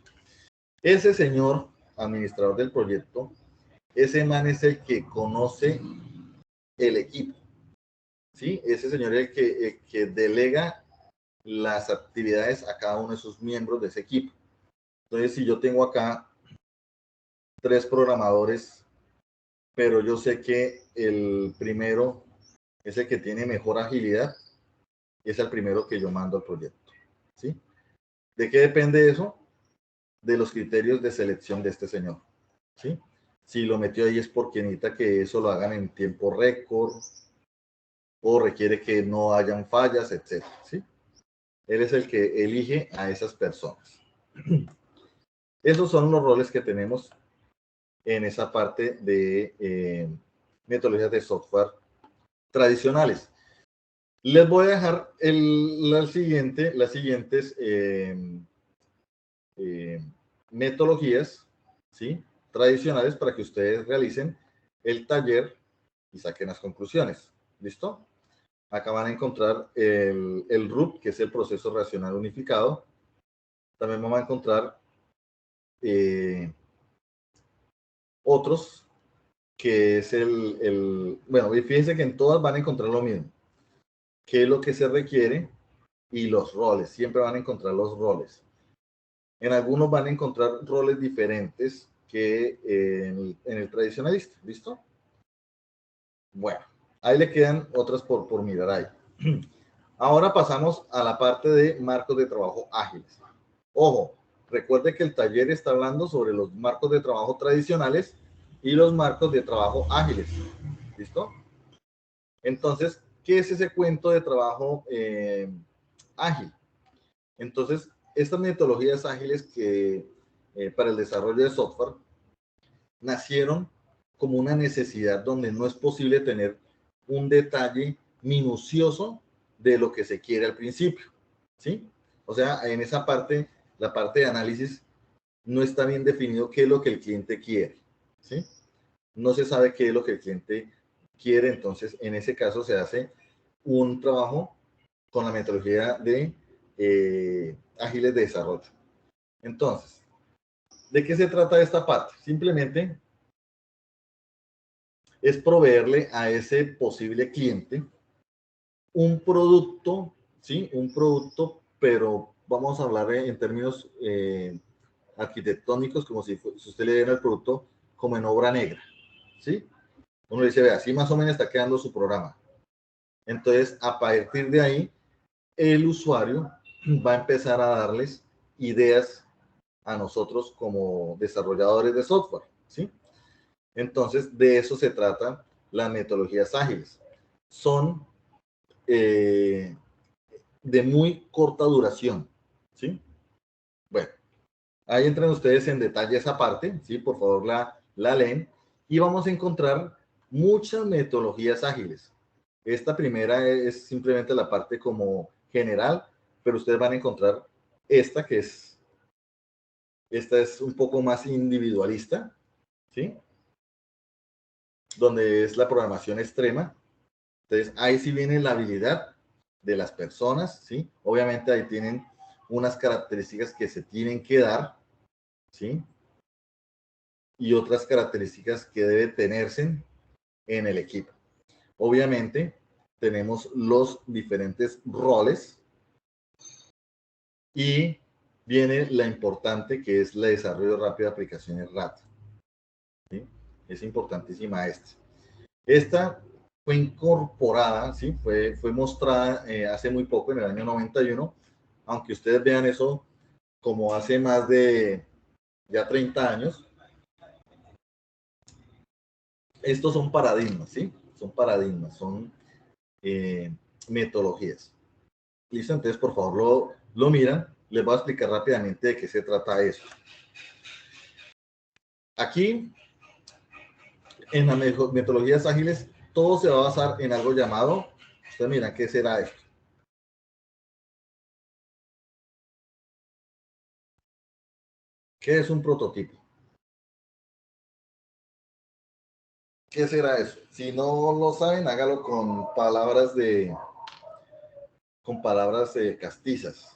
Ese señor administrador del proyecto, ese man es el que conoce el equipo. ¿Sí? Ese señor es el que delega las actividades a cada uno de sus miembros de ese equipo. Entonces, si yo tengo acá 3 programadores, pero yo sé que el primero es el que tiene mejor agilidad, es el primero que yo mando al proyecto, ¿sí? ¿De qué depende eso? De los criterios de selección de este señor, ¿sí? Si lo metió ahí es porque necesita que eso lo hagan en tiempo récord o requiere que no hayan fallas, etcétera, ¿sí? Él es el que elige a esas personas. Esos son los roles que tenemos en esa parte de metodologías de software tradicionales. Les voy a dejar las siguientes metodologías, ¿sí? Tradicionales para que ustedes realicen el taller y saquen las conclusiones. ¿Listo? Acá van a encontrar el RUP, que es el proceso racional unificado. También vamos a encontrar otros, que es bueno, fíjense que en todas van a encontrar lo mismo. ¿Qué es lo que se requiere? Y los roles, siempre van a encontrar los roles. En algunos van a encontrar roles diferentes que en el tradicionalista, ¿listo? Bueno, ahí le quedan otras por mirar ahí. Ahora pasamos a la parte de marcos de trabajo ágiles. Ojo, recuerde que el taller está hablando sobre los marcos de trabajo tradicionales y los marcos de trabajo ágiles, ¿listo? Entonces, ¿qué es ese cuento de trabajo ágil? Entonces, estas metodologías ágiles que para el desarrollo de software nacieron como una necesidad donde no es posible tener un detalle minucioso de lo que se quiere al principio, ¿sí? O sea, en esa parte, la parte de análisis, no está bien definido qué es lo que el cliente quiere, ¿sí? No se sabe qué es lo que el cliente quiere, entonces en ese caso se hace un trabajo con la metodología de ágiles de desarrollo. Entonces, ¿de qué se trata esta parte? Simplemente es proveerle a ese posible cliente un producto, ¿sí? Un producto, pero vamos a hablar en términos arquitectónicos, como si usted le diera el producto como en obra negra, ¿sí? Uno dice, vea, así más o menos está quedando su programa. Entonces, a partir de ahí, el usuario va a empezar a darles ideas a nosotros como desarrolladores de software, ¿sí? Entonces, de eso se trata las metodologías ágiles. Son de muy corta duración, ¿sí? Bueno, ahí entran ustedes en detalle esa parte, ¿sí? Por favor, la leen y vamos a encontrar muchas metodologías ágiles. Esta primera es simplemente la parte como general, pero ustedes van a encontrar esta esta es un poco más individualista, ¿sí? Donde es la programación extrema. Entonces, ahí sí viene la habilidad de las personas, ¿sí? Obviamente ahí tienen unas características que se tienen que dar, ¿sí? Y otras características que debe tenerse en el equipo. Obviamente, tenemos los diferentes roles y viene la importante que es el desarrollo rápido de aplicaciones RAT. ¿Sí? Es importantísima esta. Esta fue incorporada, ¿sí? Fue mostrada hace muy poco, en el año 91, aunque ustedes vean eso como hace más de ya 30 años. Estos son paradigmas, ¿sí? Son paradigmas, son metodologías. ¿Listo? Entonces, por favor, lo miran. Les voy a explicar rápidamente de qué se trata eso. Aquí, en las metodologías ágiles, todo se va a basar en algo llamado, ustedes miran, ¿qué será esto? ¿Qué es un prototipo? ¿Qué será eso? Si no lo saben, hágalo con palabras castizas.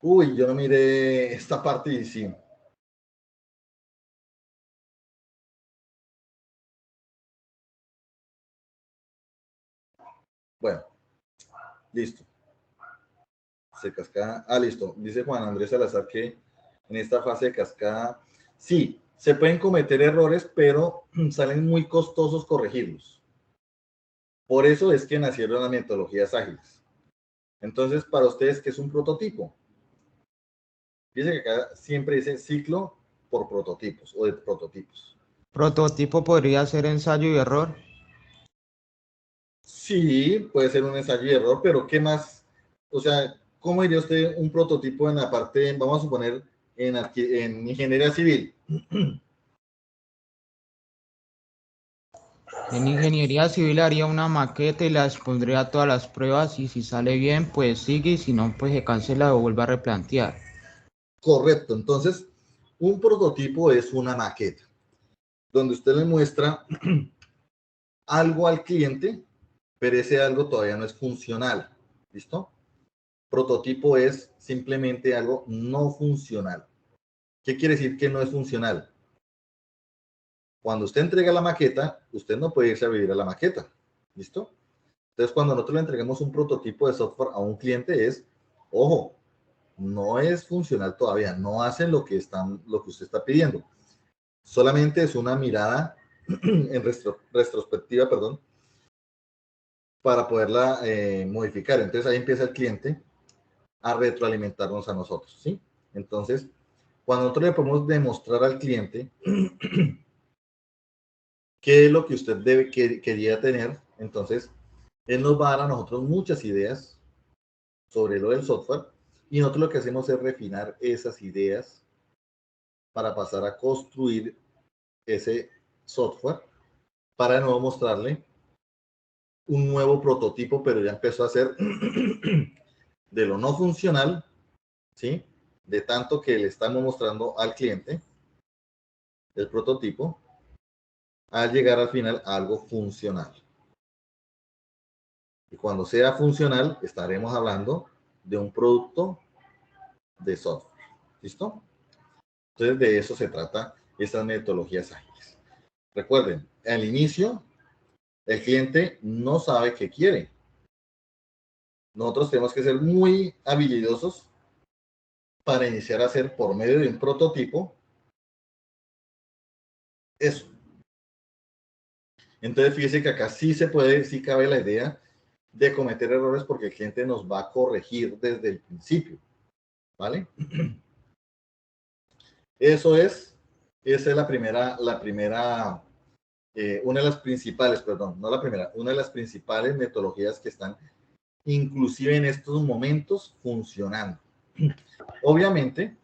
Uy, yo no miré esta parte y sí. Bueno, listo. Se cascada. Ah, listo. Dice Juan Andrés Salazar que en esta fase de cascada, sí, se pueden cometer errores, pero salen muy costosos corregirlos. Por eso es que nacieron las metodologías ágiles. Entonces, para ustedes, ¿qué es un prototipo? Dice que acá siempre dice ciclo por prototipos o de prototipos. Prototipo podría ser ensayo y error. Sí, puede ser un ensayo y error, pero ¿qué más? O sea, ¿cómo diría usted un prototipo en la parte, vamos a suponer, en ingeniería civil? En ingeniería civil haría una maqueta y la expondría a todas las pruebas y si sale bien, pues sigue y si no, pues se cancela o vuelve a replantear. Correcto. Entonces, un prototipo es una maqueta donde usted le muestra algo al cliente, pero ese algo todavía no es funcional. ¿Listo? Prototipo es simplemente algo no funcional. ¿Qué quiere decir que no es funcional? Cuando usted entrega la maqueta, usted no puede irse a vivir a la maqueta. ¿Listo? Entonces, cuando nosotros le entreguemos un prototipo de software a un cliente es, ojo, no es funcional todavía, no hace lo que usted está pidiendo. Solamente es una mirada en retrospectiva, perdón, para poderla modificar. Entonces ahí empieza el cliente a retroalimentarnos a nosotros, ¿sí? Entonces, cuando nosotros le podemos demostrar al cliente qué es lo que usted quería tener, entonces él nos va a dar a nosotros muchas ideas sobre lo del software y nosotros lo que hacemos es refinar esas ideas para pasar a construir ese software para de nuevo mostrarle un nuevo prototipo, pero ya empezó a ser de lo no funcional, ¿sí? De tanto que le estamos mostrando al cliente, el prototipo, al llegar al final a algo funcional. Y cuando sea funcional, estaremos hablando de un producto de software. ¿Listo? Entonces, de eso se trata estas metodologías ágiles. Recuerden, al inicio, el cliente no sabe qué quiere. Nosotros tenemos que ser muy habilidosos para iniciar a hacer por medio de un prototipo eso. Entonces, fíjese que acá sí se puede, sí cabe la idea de cometer errores porque el cliente nos va a corregir desde el principio. ¿Vale? Eso es, esa es una de las principales, perdón, no la primera, una de las principales metodologías que están inclusive en estos momentos funcionando. Obviamente,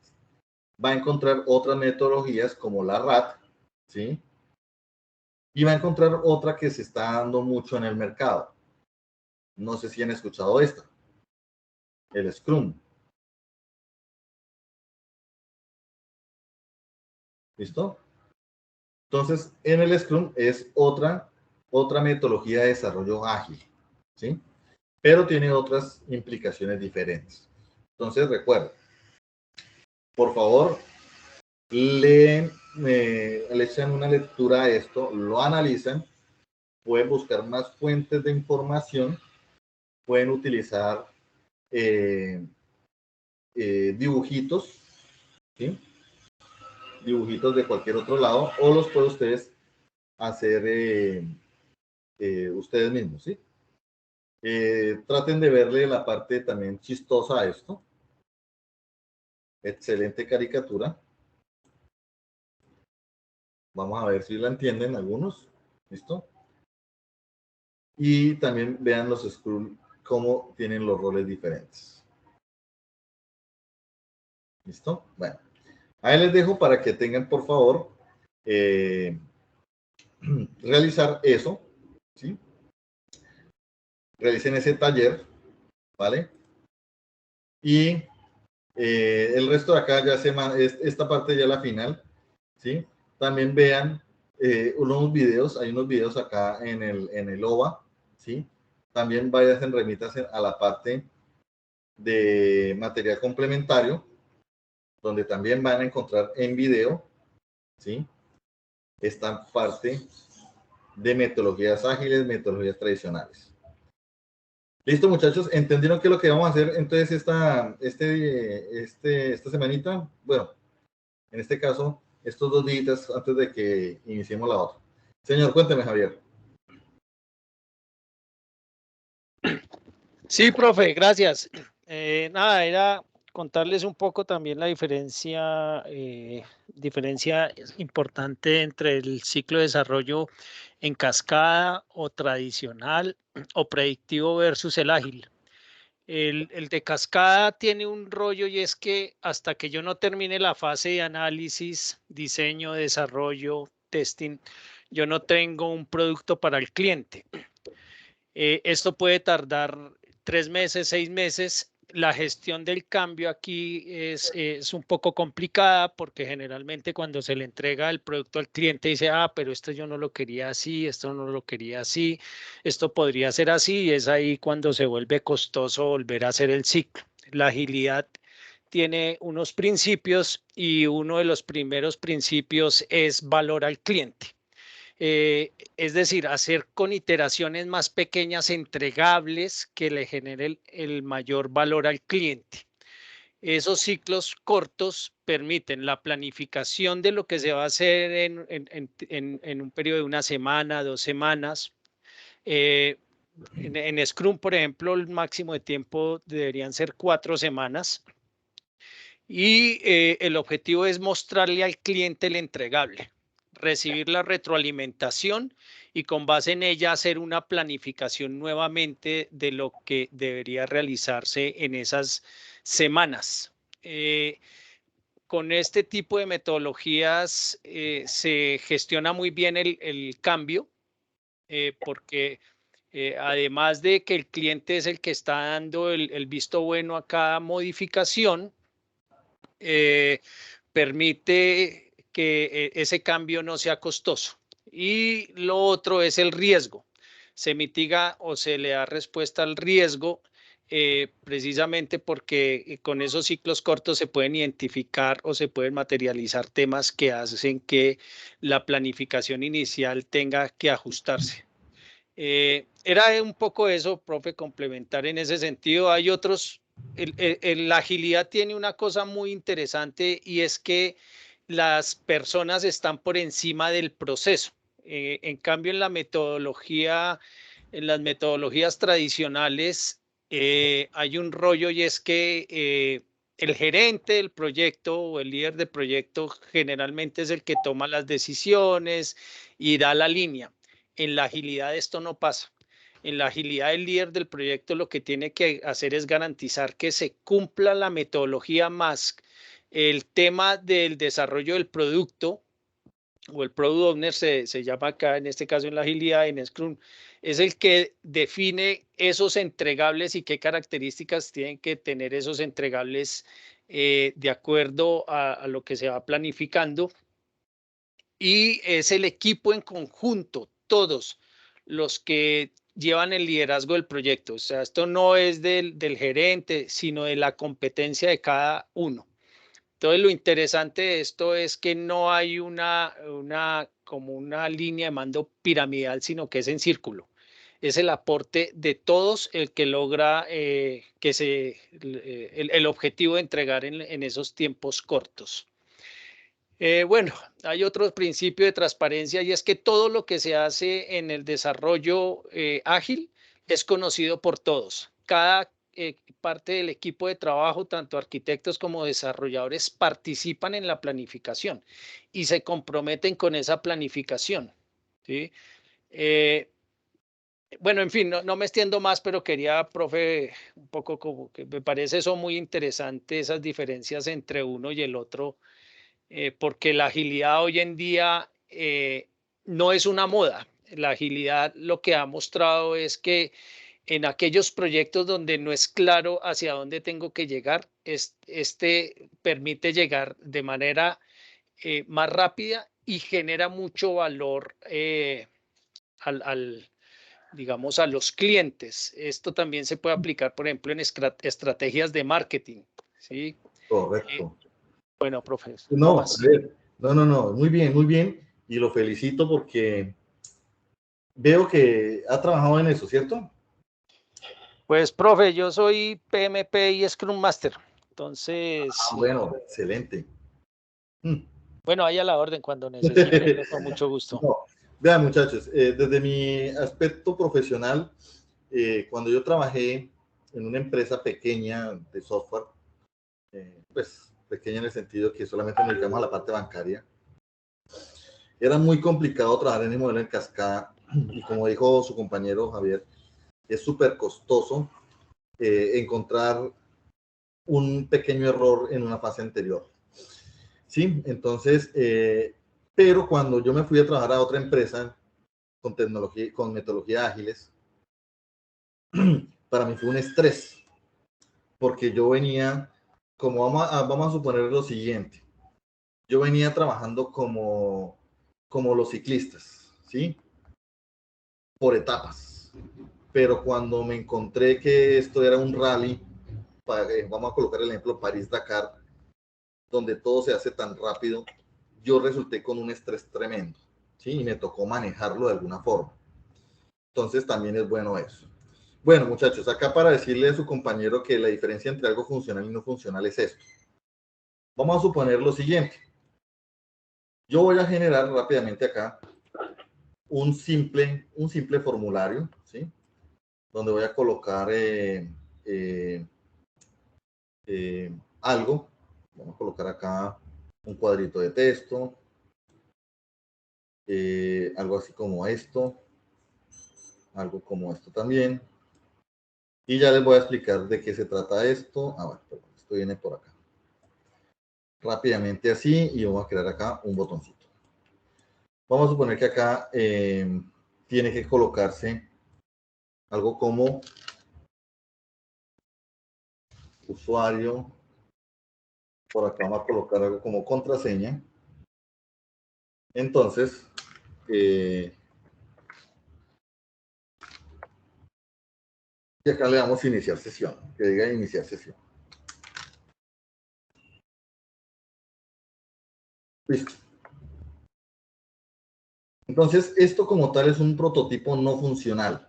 va a encontrar otras metodologías como la RAT, ¿sí? Y va a encontrar otra que se está dando mucho en el mercado. No sé si han escuchado esta, el Scrum. ¿Listo? Entonces, en el Scrum es otra metodología de desarrollo ágil, ¿sí? Pero tiene otras implicaciones diferentes. Entonces, recuerden, por favor, leen, le echan una lectura a esto, lo analizan, pueden buscar más fuentes de información, pueden utilizar dibujitos, ¿sí? Dibujitos de cualquier otro lado, o los pueden ustedes hacer ustedes mismos, ¿sí? Traten de verle la parte también chistosa a esto. Excelente caricatura. Vamos a ver si la entienden algunos. ¿Listo? Y también vean los Scrum cómo tienen los roles diferentes. ¿Listo? Bueno, ahí les dejo para que tengan, por favor, realizar eso, ¿sí? Realicen ese taller, ¿vale? Y el resto de acá ya esta parte ya la final, ¿sí? También vean unos videos, hay unos videos acá en el OVA, ¿sí? También vayan remitas a la parte de material complementario, donde también van a encontrar en video, ¿sí? Esta parte de metodologías ágiles, metodologías tradicionales. Listo, muchachos, ¿entendieron qué es lo que vamos a hacer entonces esta semanita? Bueno, en este caso, estos 2 días antes de que iniciemos la otra. Señor, cuénteme, Javier. Sí, profe, gracias. Nada, era contarles un poco también la diferencia importante entre el ciclo de desarrollo en cascada o tradicional o predictivo versus el ágil. El de cascada tiene un rollo y es que hasta que yo no termine la fase de análisis, diseño, desarrollo, testing, yo no tengo un producto para el cliente. Esto puede tardar 3 meses, 6 meses. La gestión del cambio aquí es un poco complicada porque generalmente cuando se le entrega el producto al cliente dice, pero esto yo no lo quería así, esto no lo quería así, esto podría ser así, y es ahí cuando se vuelve costoso volver a hacer el ciclo. La agilidad tiene unos principios y uno de los primeros principios es valor al cliente. Es decir, hacer con iteraciones más pequeñas entregables que le generen el mayor valor al cliente. Esos ciclos cortos permiten la planificación de lo que se va a hacer en un periodo de una semana, 2 semanas. En Scrum, por ejemplo, el máximo de tiempo deberían ser 4 semanas. Y el objetivo es mostrarle al cliente el entregable, recibir la retroalimentación y con base en ella hacer una planificación nuevamente de lo que debería realizarse en esas semanas. Con este tipo de metodologías se gestiona muy bien el cambio porque además de que el cliente es el que está dando el visto bueno a cada modificación, permite que ese cambio no sea costoso. Y lo otro es el riesgo. Se mitiga o se le da respuesta al riesgo precisamente porque con esos ciclos cortos se pueden identificar o se pueden materializar temas que hacen que la planificación inicial tenga que ajustarse. Era un poco eso, profe, complementar en ese sentido. Hay otros, la agilidad tiene una cosa muy interesante y es que las personas están por encima del proceso. En cambio, en la metodología, en las metodologías tradicionales, hay un rollo y es que el gerente del proyecto o el líder del proyecto generalmente es el que toma las decisiones y da la línea. En la agilidad esto no pasa. En la agilidad el líder del proyecto lo que tiene que hacer es garantizar que se cumpla la metodología más el tema del desarrollo del producto o el Product Owner se llama acá, en este caso en la agilidad, en Scrum, es el que define esos entregables y qué características tienen que tener esos entregables de acuerdo a lo que se va planificando. Y es el equipo en conjunto, todos los que llevan el liderazgo del proyecto. O sea, esto no es del gerente, sino de la competencia de cada uno. Entonces, lo interesante de esto es que no hay como una línea de mando piramidal, sino que es en círculo. Es el aporte de todos el que logra el objetivo de entregar en esos tiempos cortos. Bueno, hay otro principio de transparencia y es que todo lo que se hace en el desarrollo ágil es conocido por todos. Cada parte del equipo de trabajo, tanto arquitectos como desarrolladores, participan en la planificación y se comprometen con esa planificación. ¿Sí? Bueno, en fin, no me extiendo más, pero quería, profe, un poco como que me parece eso muy interesante, esas diferencias entre uno y el otro porque la agilidad hoy en día no es una moda. La agilidad lo que ha mostrado es que en aquellos proyectos donde no es claro hacia dónde tengo que llegar, este permite llegar de manera más rápida y genera mucho valor digamos, a los clientes. Esto también se puede aplicar, por ejemplo, en estrategias de marketing. ¿Sí? Correcto. Bueno, profesor, no No, a más. ver, no, muy bien, muy bien. Y lo felicito porque veo que ha trabajado en eso, ¿cierto? Pues, profe, yo soy PMP y Scrum Master. Entonces, Bueno, excelente. bueno, ahí a la orden cuando necesite, yo con mucho gusto. No, vean, muchachos, desde mi aspecto profesional, cuando yo trabajé en una empresa pequeña de software, pues pequeña en el sentido que solamente nos dedicamos a la parte bancaria, era muy complicado trabajar en el modelo en cascada y como dijo su compañero Javier, es súper costoso encontrar un pequeño error en una fase anterior. Sí, entonces, pero cuando yo me fui a trabajar a otra empresa con tecnología, con metodologías ágiles, para mí fue un estrés, porque yo venía, como vamos a suponer lo siguiente, yo venía trabajando como los ciclistas, ¿sí? Por etapas. Pero cuando me encontré que esto era un rally, vamos a colocar el ejemplo París-Dakar, donde todo se hace tan rápido, yo resulté con un estrés tremendo, ¿sí? Y me tocó manejarlo de alguna forma. Entonces también es bueno eso. Bueno, muchachos, acá para decirle a su compañero que la diferencia entre algo funcional y no funcional es esto. Vamos a suponer lo siguiente. Yo voy a generar rápidamente acá un simple formulario, ¿sí? Donde voy a colocar algo. Vamos a colocar acá un cuadrito de texto, algo así como esto, algo como esto también. Y ya les voy a explicar de qué se trata esto. Bueno, esto viene por acá. Rápidamente así y vamos a crear acá un botoncito. Vamos a suponer que acá tiene que colocarse algo como usuario. Por acá vamos a colocar algo como contraseña. Entonces, y acá le damos iniciar sesión, que diga iniciar sesión. Listo. Entonces, esto como tal es un prototipo no funcional.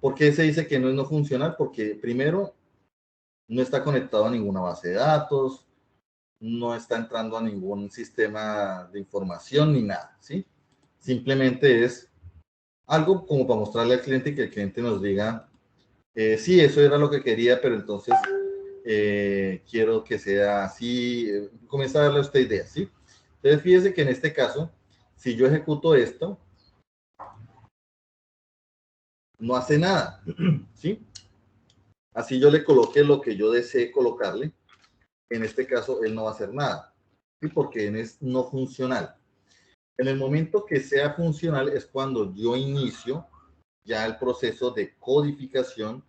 ¿Por qué se dice que no es no funcional? Porque primero, no está conectado a ninguna base de datos, no está entrando a ningún sistema de información ni nada, ¿sí? Simplemente es algo como para mostrarle al cliente y que el cliente nos diga, sí, eso era lo que quería, pero entonces quiero que sea así, comienza a darle a usted ideas, ¿sí? Entonces, fíjese que en este caso, si yo ejecuto esto, no hace nada, ¿sí? Así yo le coloque lo que yo desee colocarle, en este caso él no va a hacer nada, ¿sí? Porque es no funcional. En el momento que sea funcional es cuando yo inicio ya el proceso de codificación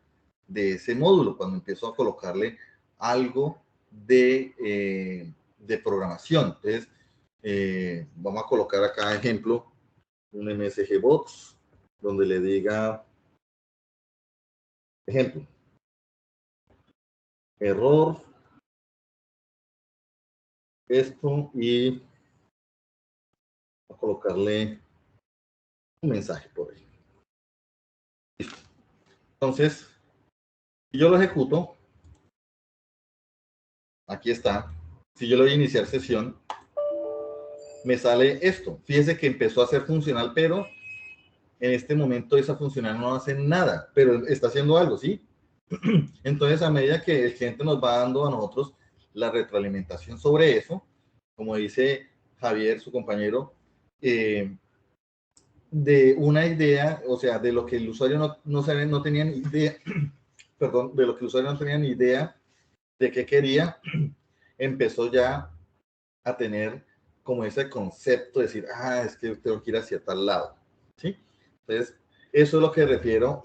de ese módulo, cuando empiezo a colocarle algo de programación. Entonces, vamos a colocar acá ejemplo, un MSG Box, donde le diga, ejemplo, error, esto, y a colocarle un mensaje por ahí. Listo. Entonces, si yo lo ejecuto, aquí está. Si yo le doy a iniciar sesión, me sale esto. Fíjese que empezó a ser funcional, pero en este momento esa funcional no hace nada, pero está haciendo algo, ¿sí? Entonces, a medida que el cliente nos va dando a nosotros la retroalimentación sobre eso, como dice Javier, su compañero, de una idea, o sea, de lo que el usuario no tenía ni idea, perdón, de lo que el usuario no tenía ni idea de qué quería, empezó ya a tener como ese concepto de decir, es que tengo que ir hacia tal lado, ¿sí? Entonces, eso es lo que refiero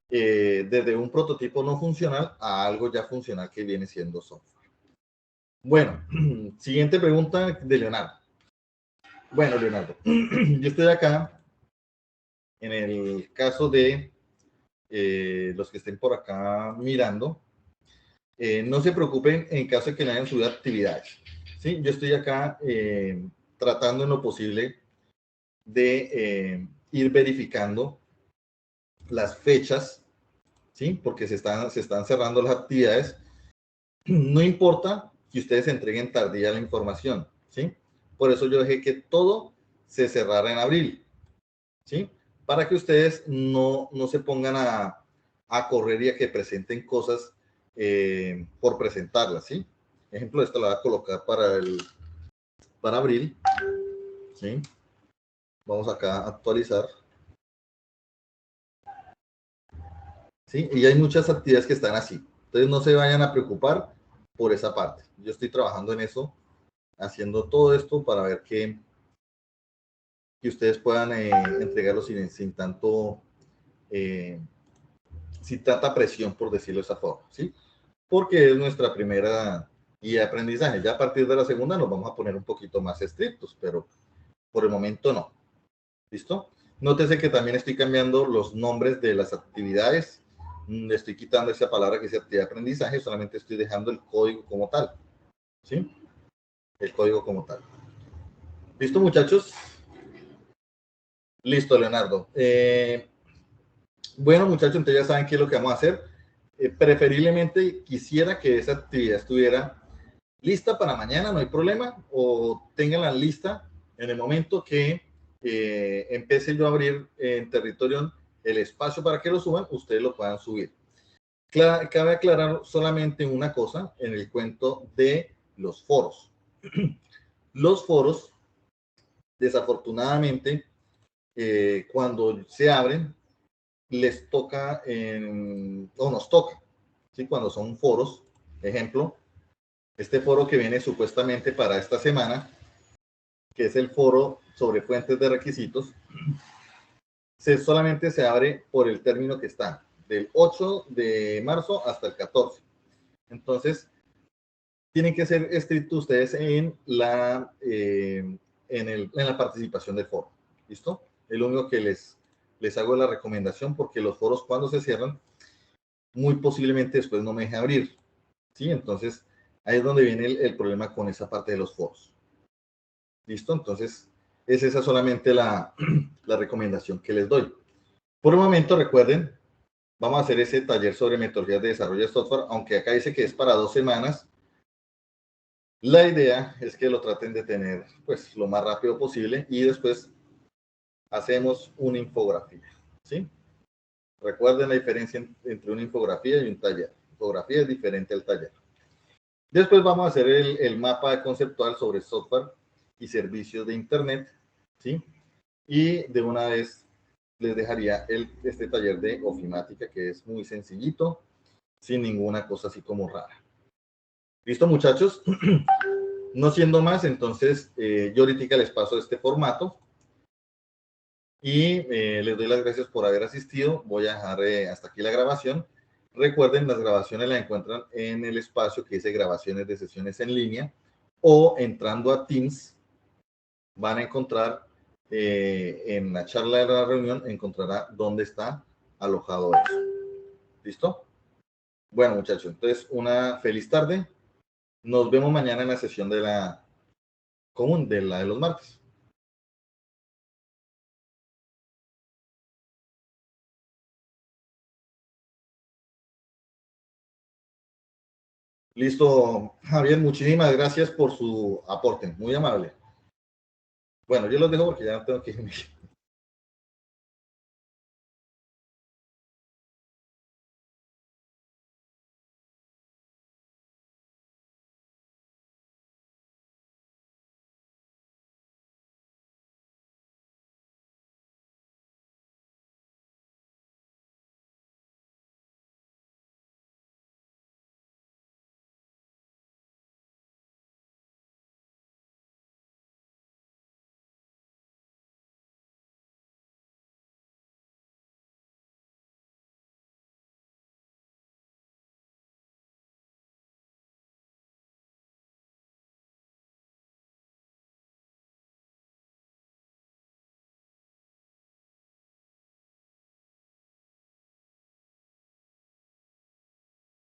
desde un prototipo no funcional a algo ya funcional que viene siendo software. Bueno, siguiente pregunta de Leonardo. Bueno, Leonardo, yo estoy acá en el caso de los que estén por acá mirando. No se preocupen en caso de que le hayan subido actividades. ¿Sí? Yo estoy acá tratando en lo posible de ir verificando las fechas, ¿sí? Porque se están cerrando las actividades. No importa que ustedes entreguen tardía la información, ¿sí? Por eso yo dejé que todo se cerrara en abril, ¿sí? Para que ustedes no se pongan a correr y a que presenten cosas por presentarlas, ¿sí? Ejemplo, esto lo voy a colocar para abril, ¿sí? Vamos acá a actualizar. ¿Sí? Y hay muchas actividades que están así. Entonces no se vayan a preocupar por esa parte. Yo estoy trabajando en eso, haciendo todo esto para ver que ustedes puedan entregarlo sin tanto, sin tanta presión, por decirlo de esa forma, ¿sí? Porque es nuestra primera guía de aprendizaje. Ya a partir de la segunda nos vamos a poner un poquito más estrictos, pero por el momento no. ¿Listo? Nótese que también estoy cambiando los nombres de las actividades. Le estoy quitando esa palabra que dice actividad de aprendizaje, solamente estoy dejando el código como tal. ¿Sí? El código como tal. ¿Listo, muchachos? Listo, Leonardo. Bueno, muchachos, entonces ya saben qué es lo que vamos a hacer. Preferiblemente quisiera que esa actividad estuviera lista para mañana, no hay problema, o tenganla lista en el momento que empiece yo a abrir en territorio el espacio para que lo suban, ustedes lo puedan subir. Cabe aclarar solamente una cosa en el cuento de los foros. Los foros, desafortunadamente, cuando se abren, les toca, o nos toca, ¿sí? Cuando son foros, ejemplo, este foro que viene supuestamente para esta semana, que es el foro sobre fuentes de requisitos, solamente se abre por el término que está, del 8 de marzo hasta el 14. Entonces, tienen que ser estrictos ustedes en en la participación del foro. ¿Listo? Es lo único que les hago la recomendación, porque los foros cuando se cierran, muy posiblemente después no me deje abrir. ¿Sí? Entonces, ahí es donde viene el problema con esa parte de los foros. ¿Listo? Entonces, es esa solamente la recomendación que les doy. Por el momento, recuerden, vamos a hacer ese taller sobre metodologías de desarrollo de software, aunque acá dice que es para 2 semanas. La idea es que lo traten de tener pues lo más rápido posible y después hacemos una infografía, ¿sí? Recuerden la diferencia entre una infografía y un taller. La infografía es diferente al taller. Después vamos a hacer el mapa conceptual sobre software y servicios de Internet, ¿sí? Y de una vez les dejaría este taller de ofimática, que es muy sencillito, sin ninguna cosa así como rara. ¿Listo, muchachos? No siendo más, entonces yo ahorita les paso este formato y les doy las gracias por haber asistido. Voy a dejar hasta aquí la grabación. Recuerden, las grabaciones las encuentran en el espacio que dice grabaciones de sesiones en línea, o entrando a Teams van a encontrar en la charla de la reunión, encontrará dónde está alojado eso. ¿Listo? Bueno, muchachos, entonces una feliz tarde. Nos vemos mañana en la sesión de la común, de la de los martes. Listo, Javier, muchísimas gracias por su aporte, muy amable. Bueno, yo los dejo porque ya no tengo que irme.